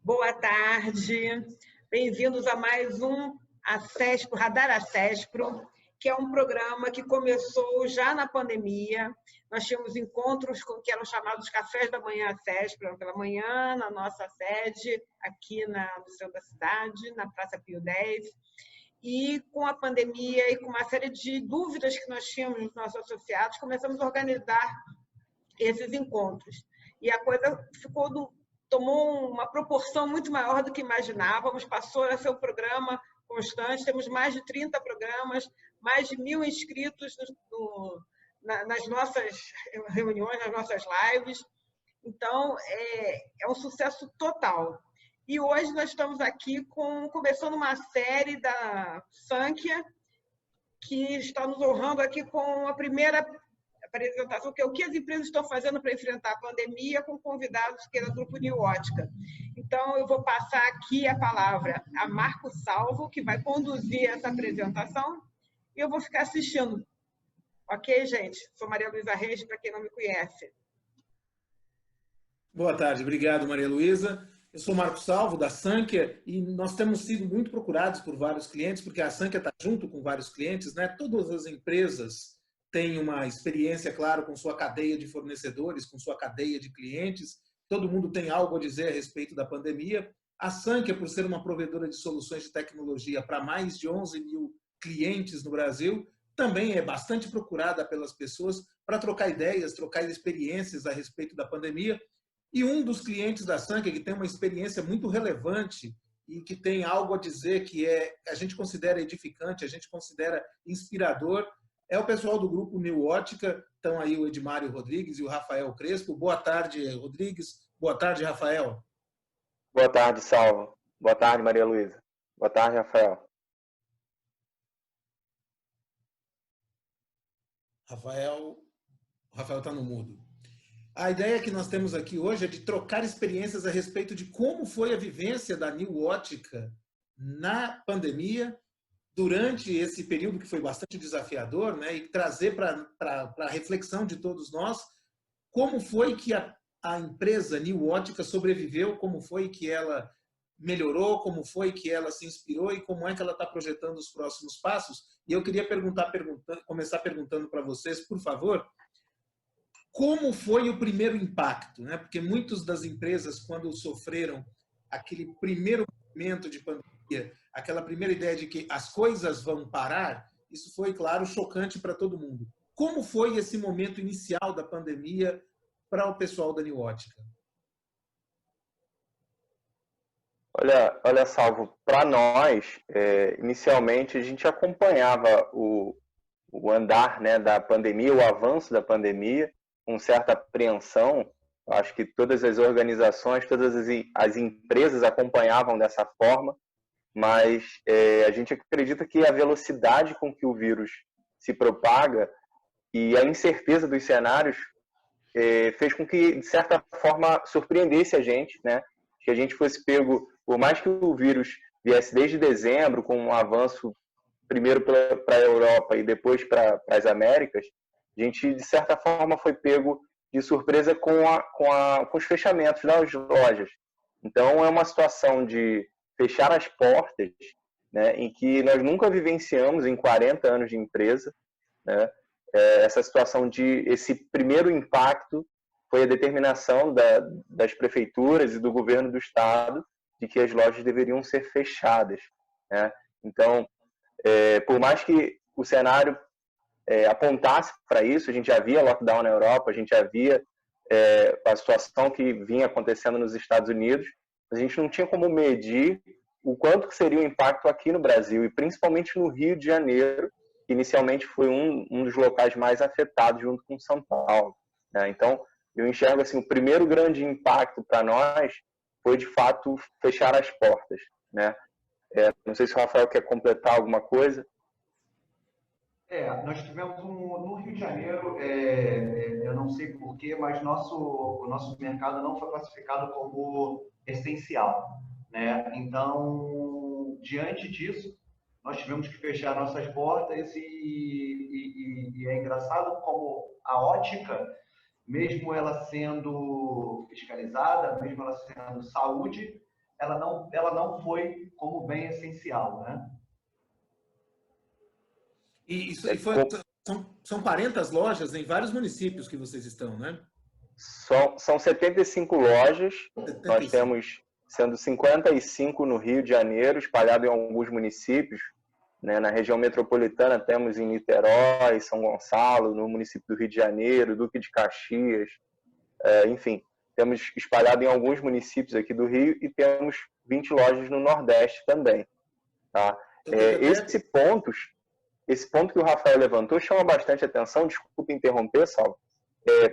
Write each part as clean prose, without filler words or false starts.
Boa tarde, bem-vindos a mais um Radar Acespro, que é um programa que começou já na pandemia. Nós tínhamos encontros que eram chamados Cafés da Manhã Acespro, pela manhã, na nossa sede, aqui no centro da cidade, na Praça Pio X. E com a pandemia e com uma série de dúvidas que nós tínhamos nos nossos associados, começamos a organizar esses encontros. E a coisa tomou uma proporção muito maior do que imaginávamos, passou a ser um programa constante, temos mais de 30 programas, mais de 1.000 inscritos nas nossas reuniões, nas nossas lives. Então, é um sucesso total. E hoje nós estamos aqui começando uma série da Sankhya, que está nos honrando aqui com a primeira apresentação, que é o que as empresas estão fazendo para enfrentar a pandemia, com convidados que é do Grupo New Ótica. Então, eu vou passar aqui a palavra a Marco Salvo, que vai conduzir essa apresentação, e eu vou ficar assistindo. Ok, gente? Sou Maria Luísa Reis, para quem não me conhece. Boa tarde, obrigado, Maria Luísa. Eu sou Marco Salvo, da Sankhya, e nós temos sido muito procurados por vários clientes, porque a Sankhya está junto com vários clientes, né? Todas as empresas têm uma experiência, claro, com sua cadeia de fornecedores, com sua cadeia de clientes. Todo mundo tem algo a dizer a respeito da pandemia. A Sankhya, por ser uma provedora de soluções de tecnologia para mais de 11.000 clientes no Brasil, também é bastante procurada pelas pessoas para trocar ideias, trocar experiências a respeito da pandemia. E um dos clientes da Sankhya, que tem uma experiência muito relevante e que tem algo a dizer que a gente considera edificante, a gente considera inspirador, é o pessoal do grupo New Ótica. Estão aí o Edmário Rodrigues e o Rafael Crespo. Boa tarde, Rodrigues. Boa tarde, Rafael. Boa tarde, Salvo. Boa tarde, Maria Luísa. Boa tarde, Rafael. Rafael está no mudo. A ideia que nós temos aqui hoje é de trocar experiências a respeito de como foi a vivência da New Ótica na pandemia, durante esse período que foi bastante desafiador, né, e trazer para a reflexão de todos nós como foi que a empresa New Ótica sobreviveu, como foi que ela melhorou, como foi que ela se inspirou e como é que ela está projetando os próximos passos. E eu queria começar perguntando para vocês, por favor, como foi o primeiro impacto, né? Porque muitas das empresas, quando sofreram aquele primeiro momento de pandemia, aquela primeira ideia de que as coisas vão parar, isso foi, claro, chocante para todo mundo. Como foi esse momento inicial da pandemia para o pessoal da New Ótica? Olha, Salvo, para nós, inicialmente a gente acompanhava o andar, né, da pandemia, o avanço da pandemia, com certa apreensão. Acho que todas as organizações, todas as empresas acompanhavam dessa forma, mas a gente acredita que a velocidade com que o vírus se propaga e a incerteza dos cenários fez com que, de certa forma, surpreendesse a gente, né? Que a gente fosse pego, por mais que o vírus viesse desde dezembro, com um avanço primeiro para a Europa e depois para as Américas, a gente, de certa forma, foi pego de surpresa com os fechamentos das lojas. Então, é uma situação de fechar as portas, né, em que nós nunca vivenciamos em 40 anos de empresa, né? Essa situação esse primeiro impacto foi a determinação das prefeituras e do governo do estado de que as lojas deveriam ser fechadas, né? Então, por mais que o cenário apontasse para isso, a gente já via lockdown na Europa, a gente já via a situação que vinha acontecendo nos Estados Unidos, a gente não tinha como medir o quanto que seria o impacto aqui no Brasil, e principalmente no Rio de Janeiro, que inicialmente foi um dos locais mais afetados junto com São Paulo, né? Então, eu enxergo assim, o primeiro grande impacto para nós foi, de fato, fechar as portas, né? Não sei se o Rafael quer completar alguma coisa. Nós tivemos no Rio de Janeiro, eu não sei porquê, mas o nosso mercado não foi classificado como essencial, né? Então, diante disso, nós tivemos que fechar nossas portas e é engraçado como a ótica, mesmo ela sendo fiscalizada, mesmo ela sendo saúde, ela não foi como bem essencial, né? São 40 lojas em vários municípios que vocês estão, né? São 75 lojas, 75. Nós temos, sendo 55 no Rio de Janeiro, espalhado em alguns municípios, né? Na região metropolitana temos em Niterói, São Gonçalo, no município do Rio de Janeiro, Duque de Caxias, enfim, temos espalhado em alguns municípios aqui do Rio e temos 20 lojas no Nordeste também. Tá? Esse ponto que o Rafael levantou chama bastante atenção, desculpa interromper, Salvo,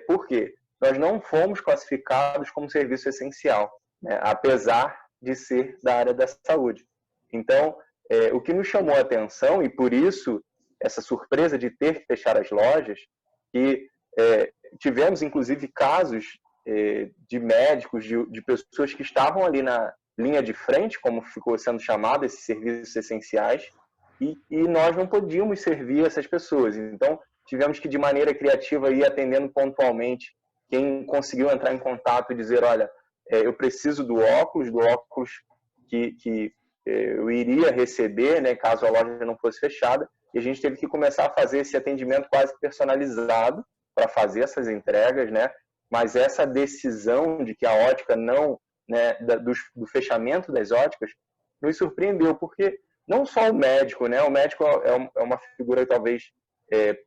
por quê? Nós não fomos classificados como serviço essencial, né? Apesar de ser da área da saúde. Então, o que nos chamou a atenção, e por isso essa surpresa de ter que fechar as lojas, que tivemos inclusive casos de médicos, de pessoas que estavam ali na linha de frente, como ficou sendo chamado, esses serviços essenciais, e nós não podíamos servir essas pessoas. Então, tivemos que, de maneira criativa, ir atendendo pontualmente quem conseguiu entrar em contato e dizer, olha, eu preciso do óculos que eu iria receber, né, caso a loja não fosse fechada, e a gente teve que começar a fazer esse atendimento quase personalizado para fazer essas entregas, né? Mas essa decisão de que a ótica não, né, do fechamento das óticas, nos surpreendeu, porque não só o médico, né? O médico é uma figura que talvez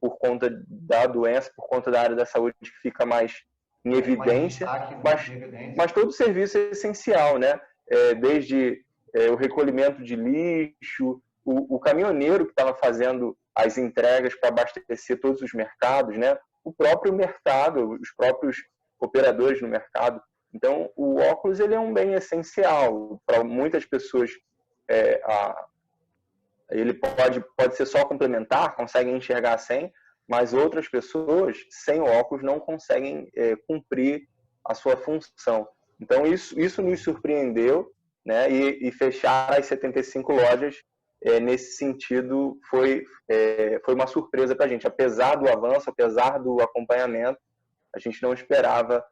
por conta da doença, por conta da área da saúde, que fica mais em evidência, mas todo serviço é essencial, né? Desde o recolhimento de lixo, o caminhoneiro que estava fazendo as entregas para abastecer todos os mercados, né? O próprio mercado, os próprios operadores no mercado. Então, o óculos ele é um bem essencial para muitas pessoas. Ele pode ser só complementar, conseguem enxergar sem, mas outras pessoas sem óculos não conseguem cumprir a sua função. Então, isso nos surpreendeu, né? E fechar as 75 lojas, nesse sentido, foi uma surpresa para a gente. Apesar do avanço, apesar do acompanhamento, a gente não esperava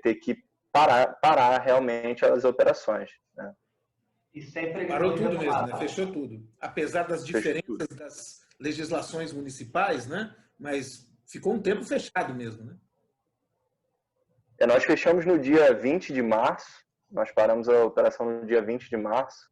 ter que parar realmente as operações, né? E sempre parou tudo mesmo, né? Fechou tudo. Apesar das diferenças das legislações municipais, né? Mas ficou um tempo fechado mesmo, né? Nós fechamos no dia 20 de março, nós paramos a operação no dia 20 de março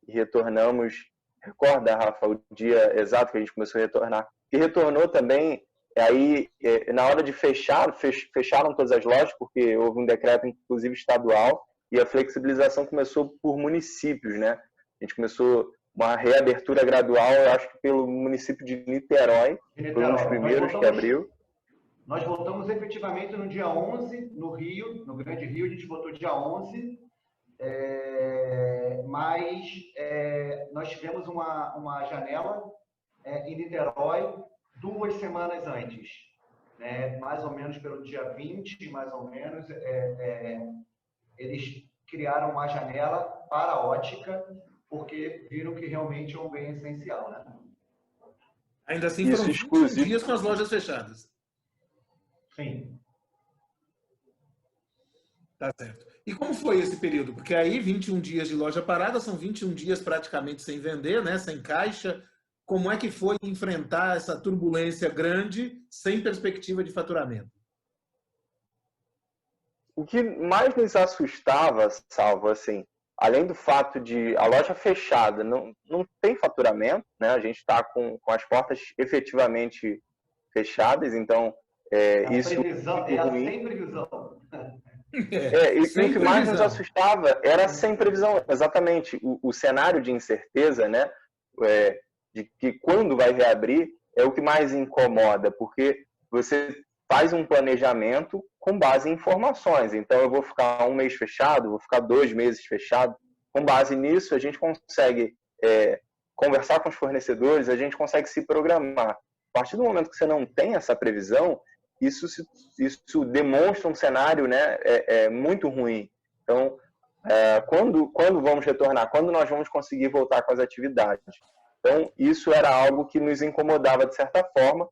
e retornamos, recorda, Rafa, o dia exato que a gente começou a retornar, e retornou também, aí na hora de fecharam todas as lojas, porque houve um decreto, inclusive estadual, e a flexibilização começou por municípios, né? A gente começou uma reabertura gradual, eu acho que pelo município de Niterói, foi um dos primeiros que abriu. Nós voltamos efetivamente no dia 11, no Rio, no Grande Rio, a gente voltou dia 11, mas nós tivemos uma janela em Niterói 2 semanas antes, né? Mais ou menos pelo dia 20, mais ou menos, eles criaram uma janela para a ótica, porque viram que realmente é um bem essencial, né? Ainda assim foram 21 dias com as lojas fechadas. Sim. Tá certo. E como foi esse período? Porque aí 21 dias de loja parada são 21 dias praticamente sem vender, né? Sem caixa. Como é que foi enfrentar essa turbulência grande sem perspectiva de faturamento? O que mais nos assustava, Salvo, assim, além do fato de a loja fechada não tem faturamento, né? A gente está com as portas efetivamente fechadas, então isso sem previsão. O que mais nos assustava era sem previsão, exatamente. O cenário de incerteza, né? De que quando vai reabrir é o que mais incomoda, porque você faz um planejamento com base em informações. Então, eu vou ficar 1 mês fechado, vou ficar 2 meses fechado. Com base nisso, a gente consegue conversar com os fornecedores, a gente consegue se programar. A partir do momento que você não tem essa previsão, isso demonstra um cenário, né, muito ruim. Então, quando vamos retornar? Quando nós vamos conseguir voltar com as atividades? Então, isso era algo que nos incomodava de certa forma,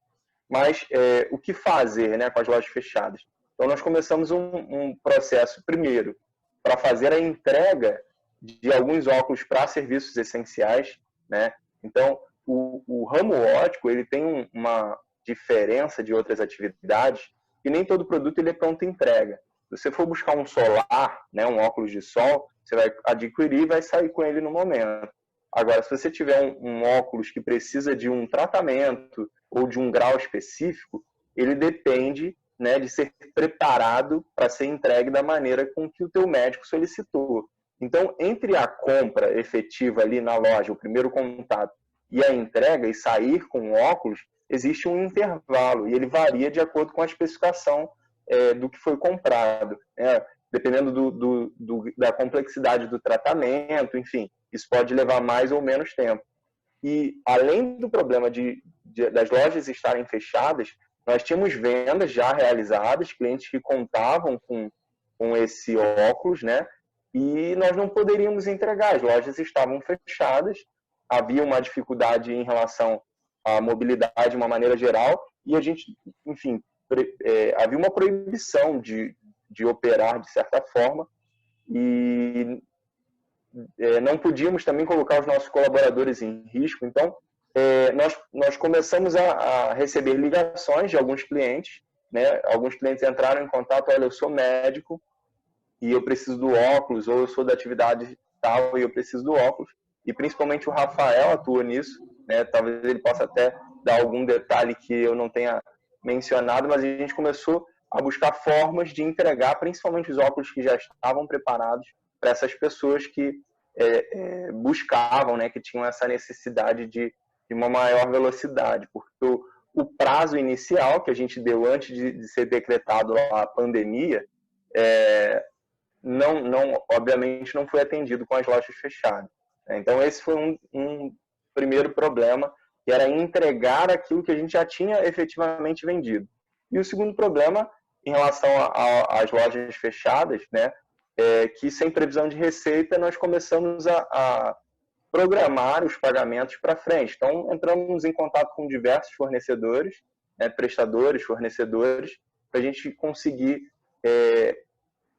mas o que fazer, né, com as lojas fechadas? Então, nós começamos um processo, primeiro, para fazer a entrega de alguns óculos para serviços essenciais, né? Então, o ramo óptico ele tem uma diferença de outras atividades que nem todo produto ele é pronta entrega. Se você for buscar um solar, né, um óculos de sol, você vai adquirir e vai sair com ele no momento. Agora, se você tiver um óculos que precisa de um tratamento ou de um grau específico, ele depende, né, de ser preparado para ser entregue da maneira com que o teu médico solicitou. Então, entre a compra efetiva ali na loja, o primeiro contato, e a entrega e sair com o óculos, existe um intervalo e ele varia de acordo com a especificação do que foi comprado, né? Dependendo da complexidade do tratamento, enfim, isso pode levar mais ou menos tempo. E além do problema das lojas estarem fechadas, nós tínhamos vendas já realizadas, clientes que contavam com esse óculos, né? E nós não poderíamos entregar, as lojas estavam fechadas, havia uma dificuldade em relação à mobilidade de uma maneira geral, e a gente, enfim, havia uma proibição de operar de certa forma, e não podíamos também colocar os nossos colaboradores em risco. Então, nós começamos a receber ligações de alguns clientes, né? Alguns clientes entraram em contato: olha, eu sou médico e eu preciso do óculos, ou eu sou da atividade tal e eu preciso do óculos. E principalmente o Rafael atua nisso, né? Talvez ele possa até dar algum detalhe que eu não tenha mencionado, mas a gente começou a buscar formas de entregar principalmente os óculos que já estavam preparados para essas pessoas que buscavam, né, que tinham essa necessidade de uma maior velocidade, porque o prazo inicial que a gente deu antes de ser decretado a pandemia, obviamente não foi atendido com as lojas fechadas. Então esse foi um primeiro problema, que era entregar aquilo que a gente já tinha efetivamente vendido. E o segundo problema, em relação às lojas fechadas, né, que sem previsão de receita nós começamos a programar os pagamentos para frente. Então entramos em contato com diversos fornecedores, né, prestadores, fornecedores, para a gente conseguir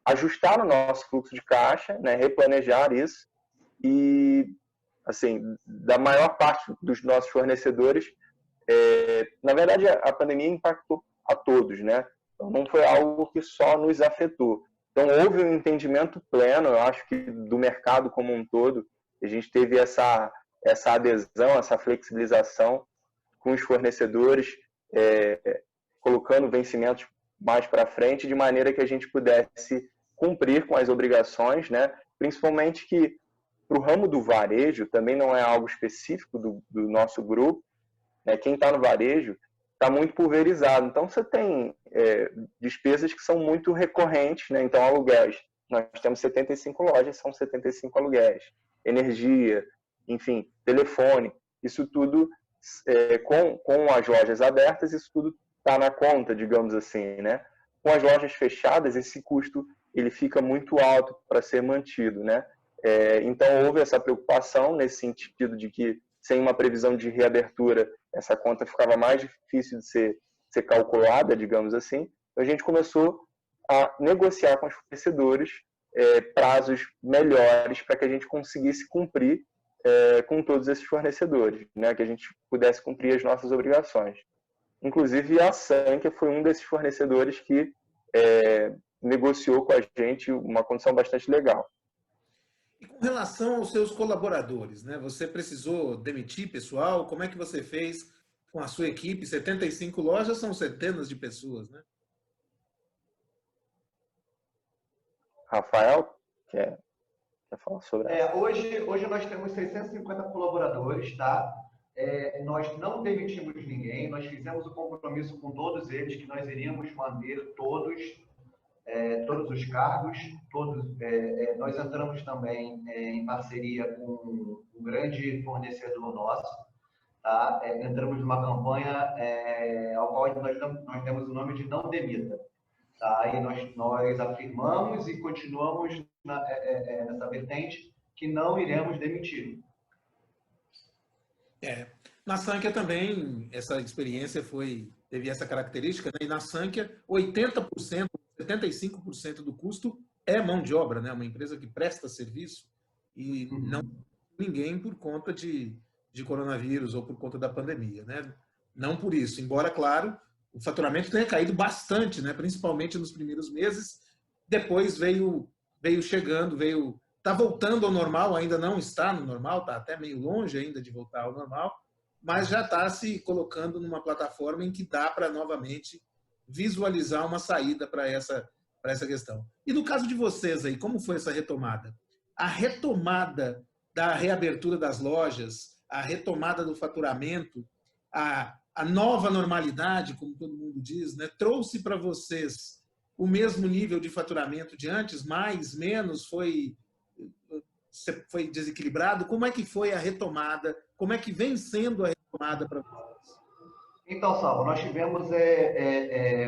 ajustar o nosso fluxo de caixa, né, replanejar isso. E, assim, da maior parte dos nossos fornecedores, na verdade, a pandemia impactou a todos, né? Então, não foi algo que só nos afetou. Então, houve um entendimento pleno, eu acho que do mercado como um todo. A gente teve essa adesão, essa flexibilização com os fornecedores, colocando vencimentos mais para frente, de maneira que a gente pudesse cumprir com as obrigações, né? Principalmente que, para o ramo do varejo, também não é algo específico do nosso grupo, né? Quem está no varejo está muito pulverizado. Então, você tem despesas que são muito recorrentes, né? Então, aluguéis. Nós temos 75 lojas, são 75 aluguéis. Energia, enfim, telefone. Isso tudo, com as lojas abertas, isso tudo está na conta, digamos assim, né? Com as lojas fechadas, esse custo ele fica muito alto para ser mantido, né? Então, houve essa preocupação nesse sentido de que, sem uma previsão de reabertura, essa conta ficava mais difícil de ser calculada, digamos assim. Então, a gente começou a negociar com os fornecedores prazos melhores para que a gente conseguisse cumprir com todos esses fornecedores, né? Que a gente pudesse cumprir as nossas obrigações. Inclusive, a Sankia foi um desses fornecedores que negociou com a gente uma condição bastante legal. E com relação aos seus colaboradores, né? Você precisou demitir pessoal? Como é que você fez com a sua equipe? 75 lojas são centenas de pessoas, né? Rafael, quer falar sobre isso? Hoje nós temos 650 colaboradores, tá? Nós não demitimos ninguém, nós fizemos o compromisso com todos eles que nós iríamos manter todos os cargos, nós entramos também em parceria com um grande fornecedor nosso, tá? Entramos numa campanha ao qual nós temos o nome de Não Demita, tá? E nós afirmamos e continuamos nessa vertente que não iremos demitir. Na Sankia também, essa experiência teve essa característica, né? E na Sankia, 80%, 75% do custo é mão de obra, né? Uma empresa que presta serviço. e não ninguém por conta de coronavírus ou por conta da pandemia, né? Não por isso, embora, claro, o faturamento tenha caído bastante, né? Principalmente nos primeiros meses, depois veio chegando, está voltando ao normal, ainda não está no normal, está até meio longe ainda de voltar ao normal, mas já está se colocando numa plataforma em que dá para novamente visualizar uma saída para essa questão. E no caso de vocês aí, como foi essa retomada? A retomada da reabertura das lojas, a retomada do faturamento, a nova normalidade, como todo mundo diz, né, trouxe para vocês o mesmo nível de faturamento de antes, mais, menos, foi desequilibrado? Como é que foi a retomada? Como é que vem sendo a retomada para vocês? Então, Salvo, nós tivemos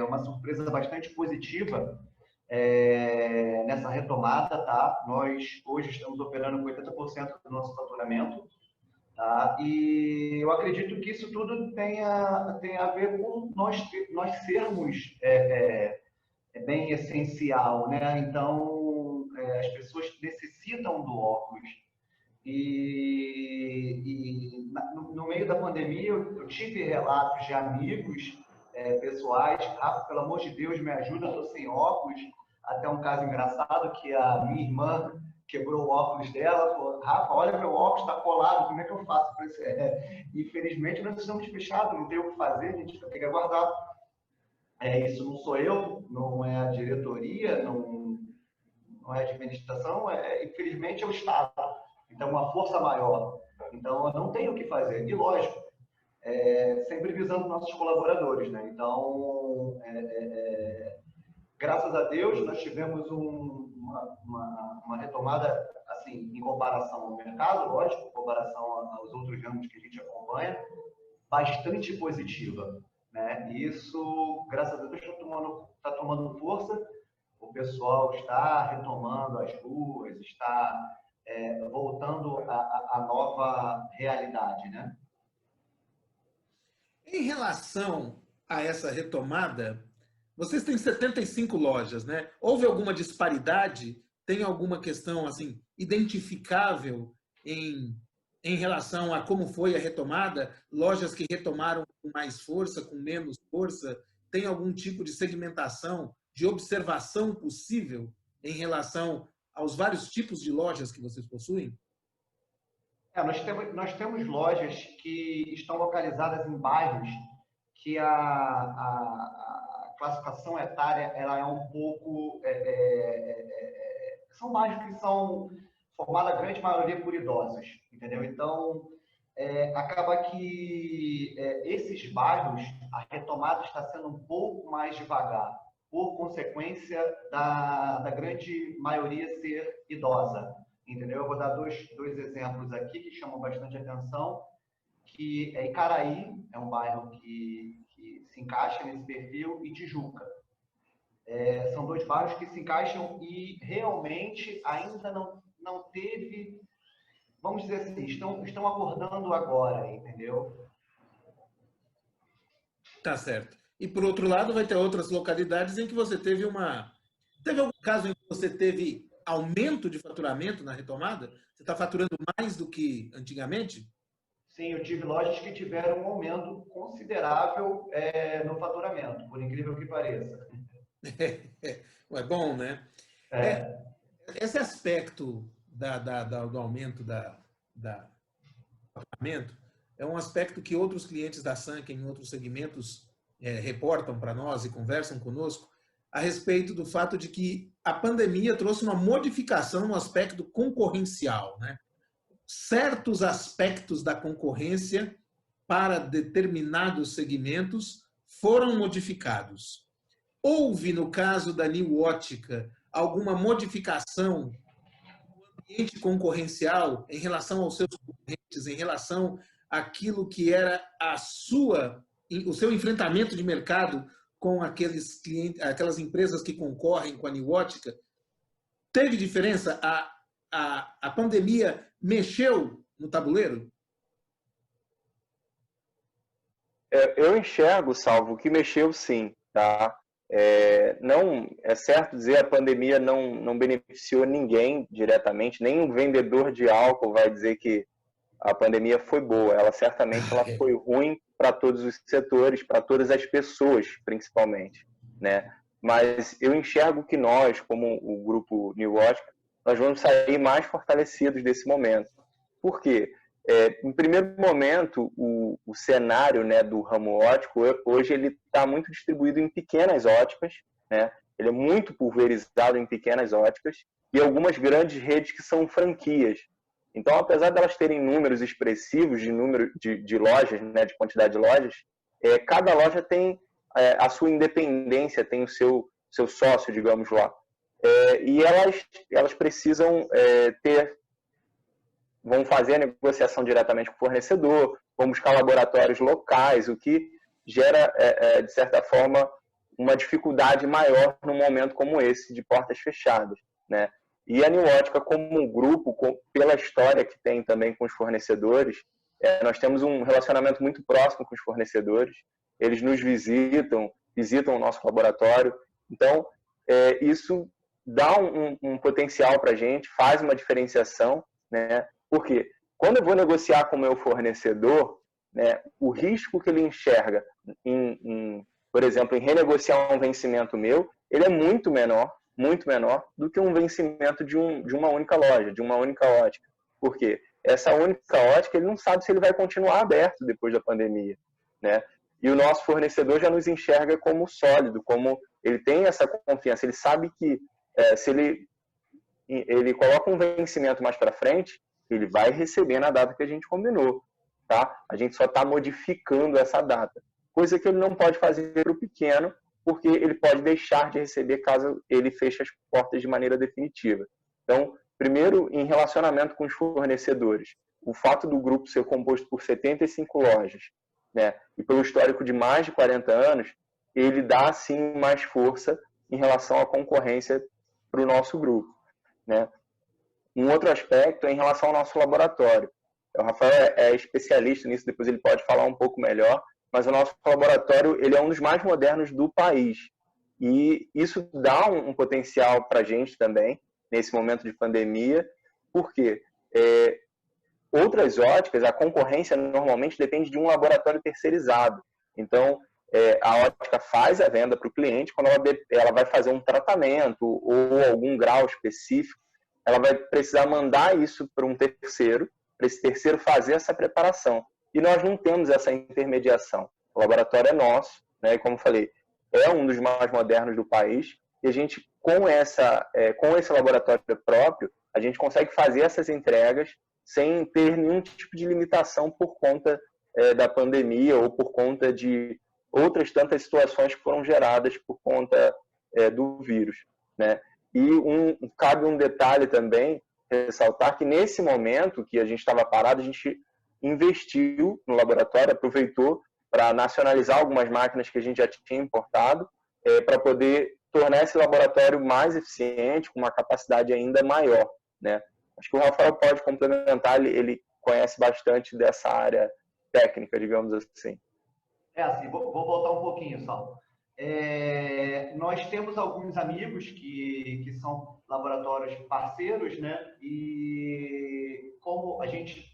uma surpresa bastante positiva nessa retomada, tá? Nós hoje estamos operando com 80% do nosso faturamento, tá? E eu acredito que isso tudo tem a ver com nós sermos bem essencial, né? Então, as pessoas necessitam do óculos. E no meio da pandemia, eu tive relatos de amigos pessoais: Rafa, pelo amor de Deus, me ajuda, eu estou sem óculos. Até um caso engraçado que a minha irmã quebrou o óculos dela, falou: Rafa, olha, meu óculos está colado, como é que eu faço para isso? Infelizmente, nós estamos fechados, não tem o que fazer, a gente vai ter que aguardar. Isso não sou eu, não é a diretoria, não é a administração, infelizmente é o Estado. Então, uma força maior. Então, eu não tenho o que fazer. E, lógico, sempre visando nossos colaboradores, né? Então, graças a Deus, nós tivemos uma retomada, assim, em comparação ao mercado, lógico, em comparação aos outros ramos que a gente acompanha, bastante positiva, né? E isso, graças a Deus, está tomando força. O pessoal está retomando as ruas, está voltando à nova realidade, né? Em relação a essa retomada, vocês têm 75 lojas, né? Houve alguma disparidade? Tem alguma questão assim identificável em relação a como foi a retomada? Lojas que retomaram com mais força, com menos força? Tem algum tipo de segmentação, de observação possível em relação aos vários tipos de lojas que vocês possuem? Nós temos lojas que estão localizadas em bairros que a classificação etária ela é um pouco... são bairros que são formados a grande maioria por idosos, entendeu? Então, acaba que esses bairros, a retomada está sendo um pouco mais devagar, por consequência da grande maioria ser idosa, entendeu? Eu vou dar dois exemplos aqui que chamam bastante atenção, que é Icaraí, é um bairro que se encaixa nesse perfil, e Tijuca. São dois bairros que se encaixam e realmente ainda não teve, vamos dizer assim, estão acordando agora, entendeu? Tá certo. E, por outro lado, vai ter outras localidades em que você teve Teve algum caso em que você teve aumento de faturamento na retomada? Você está faturando mais do que antigamente? Sim, eu tive lojas que tiveram um aumento considerável no faturamento, por incrível que pareça. É bom, né? Esse aspecto do aumento do faturamento é um aspecto que outros clientes da Sanken em outros segmentos reportam para nós e conversam conosco a respeito do fato de que a pandemia trouxe uma modificação no aspecto concorrencial, né? Certos aspectos da concorrência para determinados segmentos foram modificados. Houve, no caso da New Ótica, alguma modificação no ambiente concorrencial em relação aos seus concorrentes, em relação àquilo que era o seu enfrentamento de mercado com aqueles clientes, aquelas empresas que concorrem com a New Ótica? Teve diferença? A pandemia mexeu no tabuleiro? Eu enxergo, Salvo, que mexeu sim, tá? Não é certo dizer a pandemia não beneficiou ninguém diretamente, nem um vendedor de álcool vai dizer que a pandemia foi boa. Ela certamente ela foi ruim para todos os setores, para todas as pessoas, principalmente, né? Mas eu enxergo que nós, como o grupo New Ótica, nós vamos sair mais fortalecidos desse momento. Por quê? Em primeiro momento, o cenário, né, do ramo óptico, hoje ele está muito distribuído em pequenas óticas, né? Ele é muito pulverizado em pequenas óticas e algumas grandes redes que são franquias. Então, apesar de elas terem números expressivos de número de lojas, né, de quantidade de lojas, cada loja tem a sua independência, tem o seu sócio, digamos lá. E elas precisam vão fazer a negociação diretamente com o fornecedor, vão buscar laboratórios locais, o que gera, de certa forma, uma dificuldade maior num momento como esse, de portas fechadas, né? E a New Ótica, como um grupo, pela história que tem também com os fornecedores, nós temos um relacionamento muito próximo com os fornecedores, eles nos visitam o nosso laboratório, então isso dá um potencial para a gente, faz uma diferenciação, né? Porque quando eu vou negociar com o meu fornecedor, né, o risco que ele enxerga, por exemplo, em renegociar um vencimento meu, ele é muito menor do que um vencimento de uma única loja, de uma única ótica. Por quê? Essa única ótica, ele não sabe se ele vai continuar aberto depois da pandemia, né? E o nosso fornecedor já nos enxerga como sólido, como ele tem essa confiança, ele sabe que se ele coloca um vencimento mais para frente, ele vai receber na data que a gente combinou, tá? A gente só está modificando essa data, coisa que ele não pode fazer para o pequeno, porque ele pode deixar de receber caso ele feche as portas de maneira definitiva. Então, primeiro, em relacionamento com os fornecedores, o fato do grupo ser composto por 75 lojas, né, e pelo histórico de mais de 40 anos, ele dá, sim, mais força em relação à concorrência para o nosso grupo, né? Um outro aspecto é em relação ao nosso laboratório. O Rafael é especialista nisso, depois ele pode falar um pouco melhor, mas o nosso laboratório ele é um dos mais modernos do país. E isso dá um potencial para a gente também, nesse momento de pandemia, porque outras óticas, a concorrência normalmente depende de um laboratório terceirizado. Então, a ótica faz a venda para o cliente, quando ela vai fazer um tratamento ou algum grau específico, ela vai precisar mandar isso para um terceiro, para esse terceiro fazer essa preparação. E nós não temos essa intermediação. O laboratório é nosso, né? E como eu falei, é um dos mais modernos do país, e a gente, com esse laboratório próprio, a gente consegue fazer essas entregas sem ter nenhum tipo de limitação por conta da pandemia ou por conta de outras tantas situações que foram geradas por conta do vírus, né? E cabe um detalhe também, ressaltar que nesse momento que a gente estava parado, a gente investiu no laboratório, aproveitou para nacionalizar algumas máquinas que a gente já tinha importado, para poder tornar esse laboratório mais eficiente, com uma capacidade ainda maior, né? Acho que o Rafael pode complementar, ele conhece bastante dessa área técnica, digamos assim. Assim, vou voltar um pouquinho só. Nós temos alguns amigos que são laboratórios parceiros, né? E como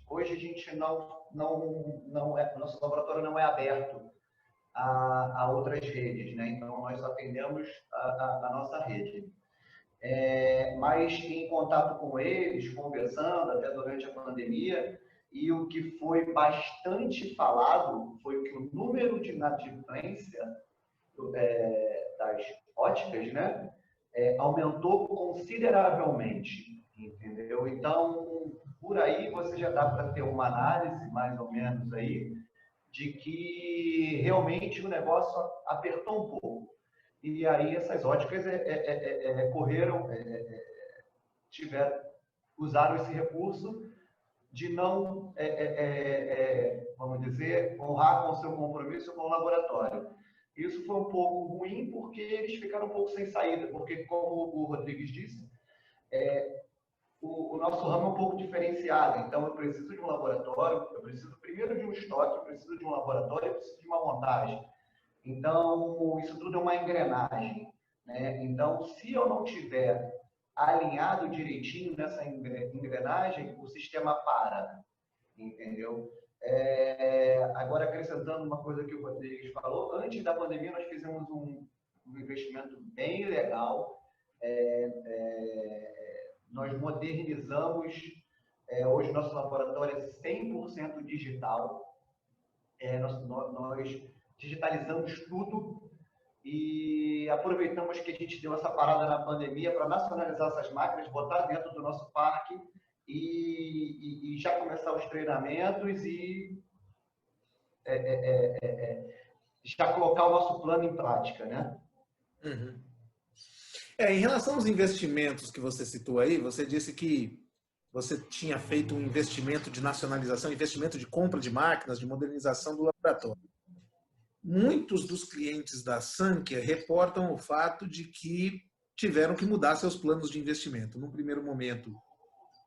hoje a gente nosso laboratório não é aberto a outras redes, né? Então nós atendemos a nossa rede. Mas em contato com eles, conversando até durante a pandemia, e o que foi bastante falado foi que o número de inadimplência das óticas, né, aumentou consideravelmente, entendeu? Então, por aí você já dá para ter uma análise, mais ou menos aí, de que realmente o negócio apertou um pouco. E aí essas óticas usaram esse recurso de não, vamos dizer, honrar com o seu compromisso com o laboratório. Isso foi um pouco ruim porque eles ficaram um pouco sem saída, porque, como o Rodrigues disse, o nosso ramo é um pouco diferenciado. Então, eu preciso de um laboratório, eu preciso primeiro de um estoque, eu preciso de um laboratório, eu preciso de uma montagem. Então, isso tudo é uma engrenagem, né? Então, se eu não tiver alinhado direitinho nessa engrenagem, o sistema para, entendeu? Agora, acrescentando uma coisa que o Rodrigues falou, antes da pandemia nós fizemos um investimento bem legal. Nós modernizamos, hoje nosso laboratório é 100% digital. Nós digitalizamos tudo e aproveitamos que a gente deu essa parada na pandemia para nacionalizar essas máquinas, botar dentro do nosso parque e já começar os treinamentos e já colocar o nosso plano em prática, né? Uhum. Em relação aos investimentos que você citou aí, você disse que você tinha feito um investimento de nacionalização, investimento de compra de máquinas, de modernização do laboratório. Muitos dos clientes da Sankia reportam o fato de que tiveram que mudar seus planos de investimento. No primeiro momento,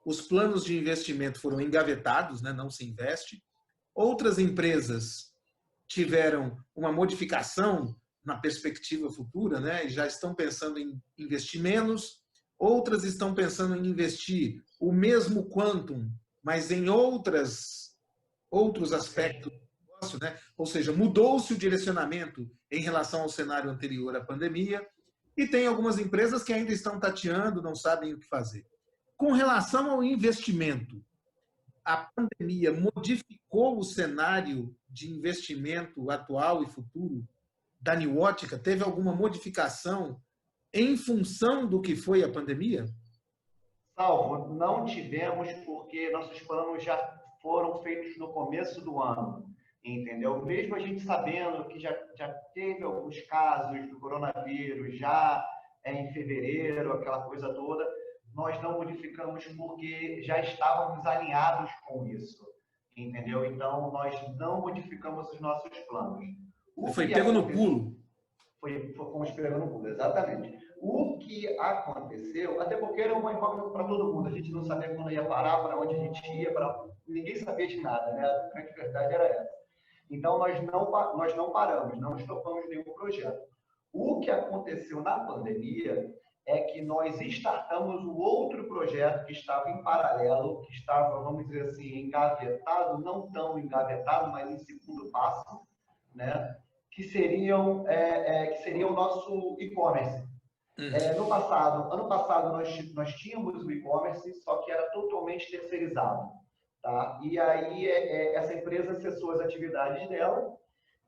os planos de investimento foram engavetados, né? Não se investe. Outras empresas tiveram uma modificação na perspectiva futura, né? E já estão pensando em investir menos. Outras estão pensando em investir o mesmo quantum, mas em outros aspectos do negócio, né? Ou seja, mudou-se o direcionamento em relação ao cenário anterior à pandemia. E tem algumas empresas que ainda estão tateando, não sabem o que fazer. Com relação ao investimento, a pandemia modificou o cenário de investimento atual e futuro da Niuótica? Teve alguma modificação em função do que foi a pandemia? Salvo, não tivemos, porque nossos planos já foram feitos no começo do ano, entendeu? Mesmo a gente sabendo que já teve alguns casos do coronavírus já em fevereiro, aquela coisa toda, nós não modificamos porque já estávamos alinhados com isso, entendeu? Então, nós não modificamos os nossos planos. Foi pego no pulo. Fomos pegando no pulo, exatamente. O que aconteceu, até porque era uma incógnita para todo mundo, a gente não sabia quando ia parar, para onde a gente ia, ninguém sabia de nada, né? A grande verdade era essa. Então, nós não paramos, não estopamos nenhum projeto. O que aconteceu na pandemia é que nós startamos o outro projeto que estava em paralelo, que estava, vamos dizer assim, engavetado, não tão engavetado, mas em segundo passo, né? Que seria o nosso e-commerce. Ano passado nós tínhamos o e-commerce, só que era totalmente terceirizado, tá? E aí essa empresa cessou as atividades dela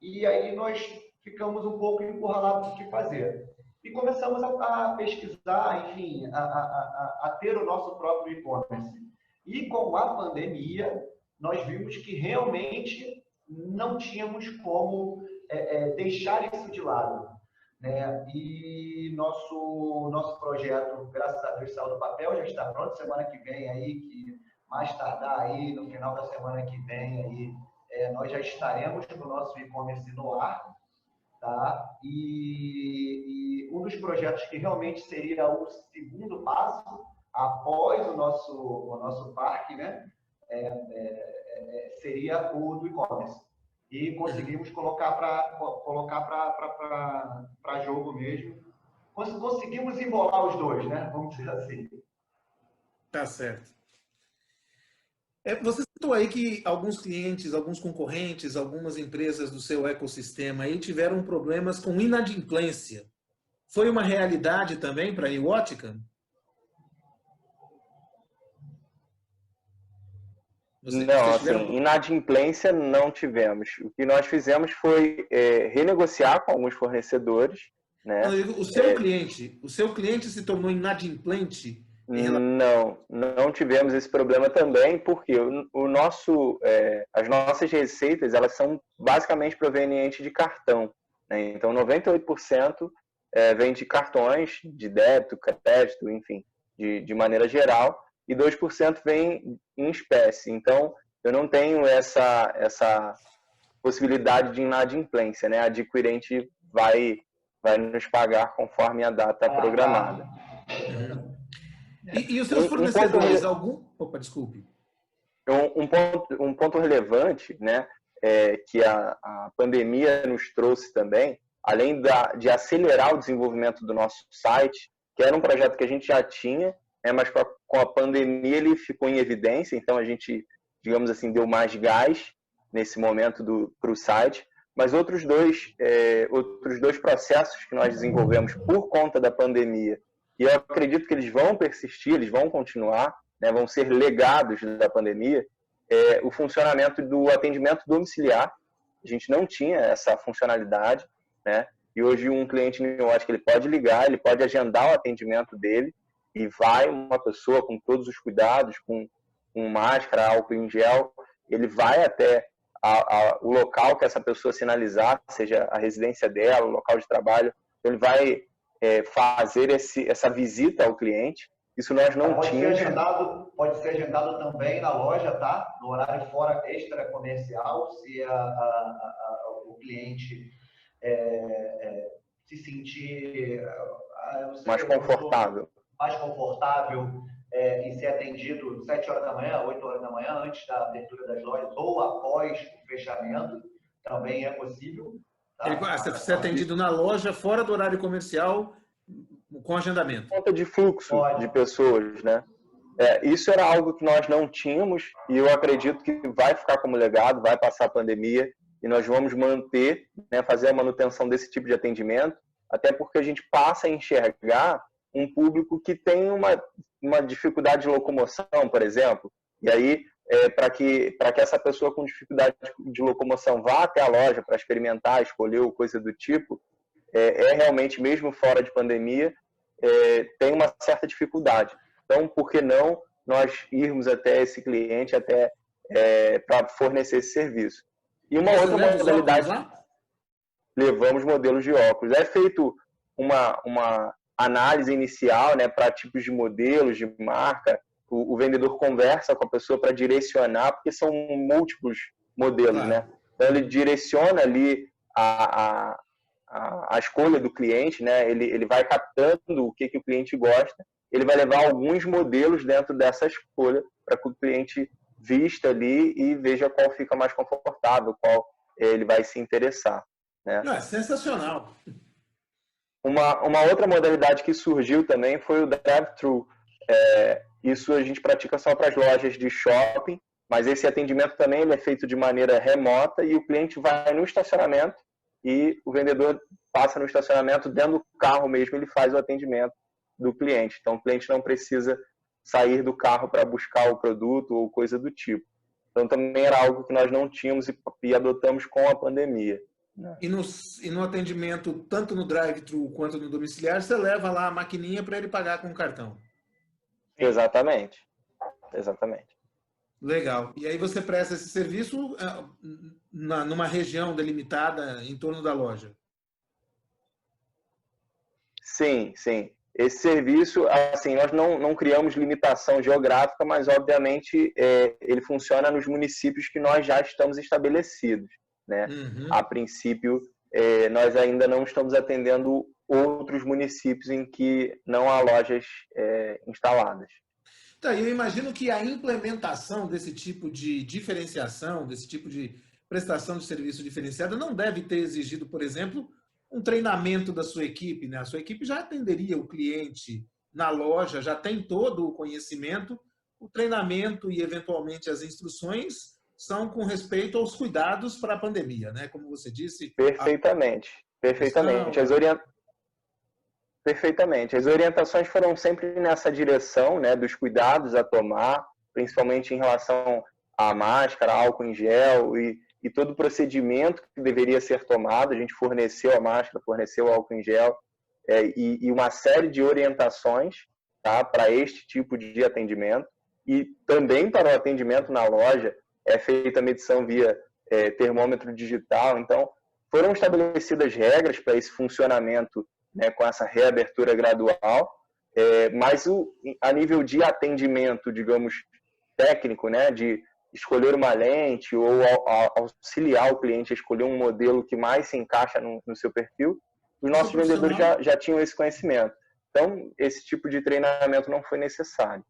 e aí nós ficamos um pouco encurralados do que fazer. E começamos a pesquisar, enfim, a ter o nosso próprio e-commerce. E com a pandemia, nós vimos que realmente não tínhamos como deixar isso de lado, né? E nosso projeto, graças a Deus, saiu do papel, já está pronto. Semana que vem aí, que mais tardar aí, no final da semana que vem aí, nós já estaremos com o nosso e-commerce no ar, tá? E um dos projetos que realmente seria o segundo passo após o nosso parque, né? Seria o do e-commerce. E conseguimos colocar para jogo mesmo. Conseguimos embolar os dois, né? Vamos dizer assim. Tá certo. Você citou aí que alguns clientes, alguns concorrentes, algumas empresas do seu ecossistema aí tiveram problemas com inadimplência. Foi uma realidade também para a Niuótica? Não, assim, inadimplência não tivemos. O que nós fizemos foi renegociar com alguns fornecedores, né? O seu cliente se tornou inadimplente? Não tivemos esse problema também, porque as nossas receitas, elas são basicamente provenientes de cartão, né? Então, 98% vem de cartões, de débito, crédito, enfim, de maneira geral, e 2% vem em espécie. Então, eu não tenho essa possibilidade de inadimplência, né? A adquirente vai nos pagar conforme a data programada. E os seus fornecedores, Opa, desculpe. Um ponto relevante, né? que a pandemia nos trouxe também, além de acelerar o desenvolvimento do nosso site, que era um projeto que a gente já tinha, mas com a pandemia ele ficou em evidência, então a gente, digamos assim, deu mais gás nesse momento para o site. Mas outros dois processos que nós desenvolvemos por conta da pandemia, e eu acredito que eles vão persistir, eles vão continuar, né, vão ser legados da pandemia, o funcionamento do atendimento domiciliar. A gente não tinha essa funcionalidade, né? E hoje um cliente NIOTICA, ele pode ligar, ele pode agendar o atendimento dele e vai uma pessoa com todos os cuidados, com máscara, álcool em gel, ele vai até o local que essa pessoa sinalizar, seja a residência dela, o local de trabalho, ele vai fazer essa visita ao cliente. Isso nós não tínhamos. Pode ser agendado também na loja, tá? No horário fora extra comercial, se o cliente se sentir mais confortável. E ser atendido 7 horas da manhã, 8 horas da manhã, antes da abertura das lojas ou após o fechamento, também é possível. Tá? Ele pode ser atendido na loja, fora do horário comercial, com agendamento. Conta de fluxo de pessoas, né? Isso era algo que nós não tínhamos e eu acredito que vai ficar como legado, vai passar a pandemia e nós vamos manter, né, fazer a manutenção desse tipo de atendimento, até porque a gente passa a enxergar um público que tem uma dificuldade de locomoção, por exemplo, e aí para que essa pessoa com dificuldade de locomoção vá até a loja para experimentar, escolher ou coisa do tipo, realmente, mesmo fora de pandemia, tem uma certa dificuldade. Então, por que não nós irmos até esse cliente para fornecer esse serviço? E uma outra modalidade, levamos modelos de óculos. É feito uma análise inicial, né, para tipos de modelos, de marca. O vendedor conversa com a pessoa para direcionar, porque são múltiplos modelos, né? Então, ele direciona ali a escolha do cliente, né? Ele vai captando o que o cliente gosta, ele vai levar alguns modelos dentro dessa escolha para que o cliente vista ali e veja qual fica mais confortável, qual ele vai se interessar, né? É sensacional. Uma outra modalidade que surgiu também foi o drive-thru. Isso a gente pratica só para as lojas de shopping, mas esse atendimento também ele é feito de maneira remota e o cliente vai no estacionamento e o vendedor passa no estacionamento, dentro do carro mesmo, ele faz o atendimento do cliente. Então, o cliente não precisa sair do carro para buscar o produto ou coisa do tipo. Então, também era algo que nós não tínhamos e adotamos com a pandemia. E no atendimento, tanto no drive-thru quanto no domiciliar, você leva lá a maquininha para ele pagar com o cartão. Exatamente. Exatamente. Legal. E aí você presta esse serviço numa região delimitada em torno da loja? Sim, sim. Esse serviço, assim, nós não criamos limitação geográfica, mas, obviamente, ele funciona nos municípios que nós já estamos estabelecidos, né? Uhum. A princípio, nós ainda não estamos atendendo outros municípios em que não há lojas instaladas. Tá, eu imagino que a implementação desse tipo de diferenciação, desse tipo de prestação de serviço diferenciada, não deve ter exigido, por exemplo, um treinamento da sua equipe, né? A sua equipe já atenderia o cliente na loja, já tem todo o conhecimento, o treinamento e, eventualmente, as instruções são com respeito aos cuidados para a pandemia, né? Como você disse. Perfeitamente. Perfeitamente. Perfeitamente. As orientações foram sempre nessa direção, né, dos cuidados a tomar, principalmente em relação à máscara, álcool em gel e todo o procedimento que deveria ser tomado. A gente forneceu a máscara, forneceu o álcool em gel e uma série de orientações, tá, para este tipo de atendimento. E também para o atendimento na loja é feita a medição via termômetro digital. Então, foram estabelecidas regras para esse funcionamento, né, com essa reabertura gradual, mas a nível de atendimento, digamos, técnico, né, de escolher uma lente ou auxiliar o cliente a escolher um modelo que mais se encaixa no seu perfil, os nossos vendedores já tinham esse conhecimento. Então, esse tipo de treinamento não foi necessário,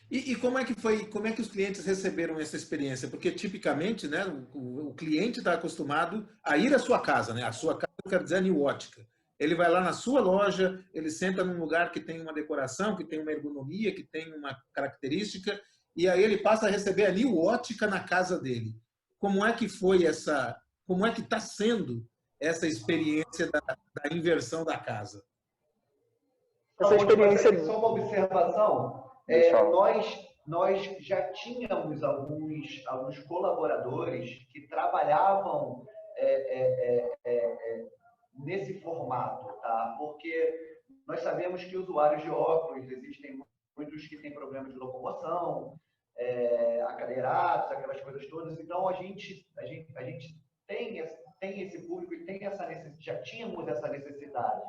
E como é que foi, como é que os clientes receberam essa experiência? Porque tipicamente, né, o cliente está acostumado a ir à sua casa, né? A sua casa, eu quero dizer, a New Ótica. Ele vai lá na sua loja, ele senta num lugar que tem uma decoração, que tem uma ergonomia, que tem uma característica, e aí ele passa a receber a New Ótica na casa dele. Como é que foi essa, como é que está sendo essa experiência da inversão da casa? Essa experiência... Só uma observação. Nós já tínhamos alguns colaboradores que trabalhavam nesse formato, tá? Porque nós sabemos que usuários de óculos, existem muitos que têm problemas de locomoção, acadeirados, aquelas coisas todas. Então, a gente tem esse público e tem essa necessidade, já tínhamos essa necessidade.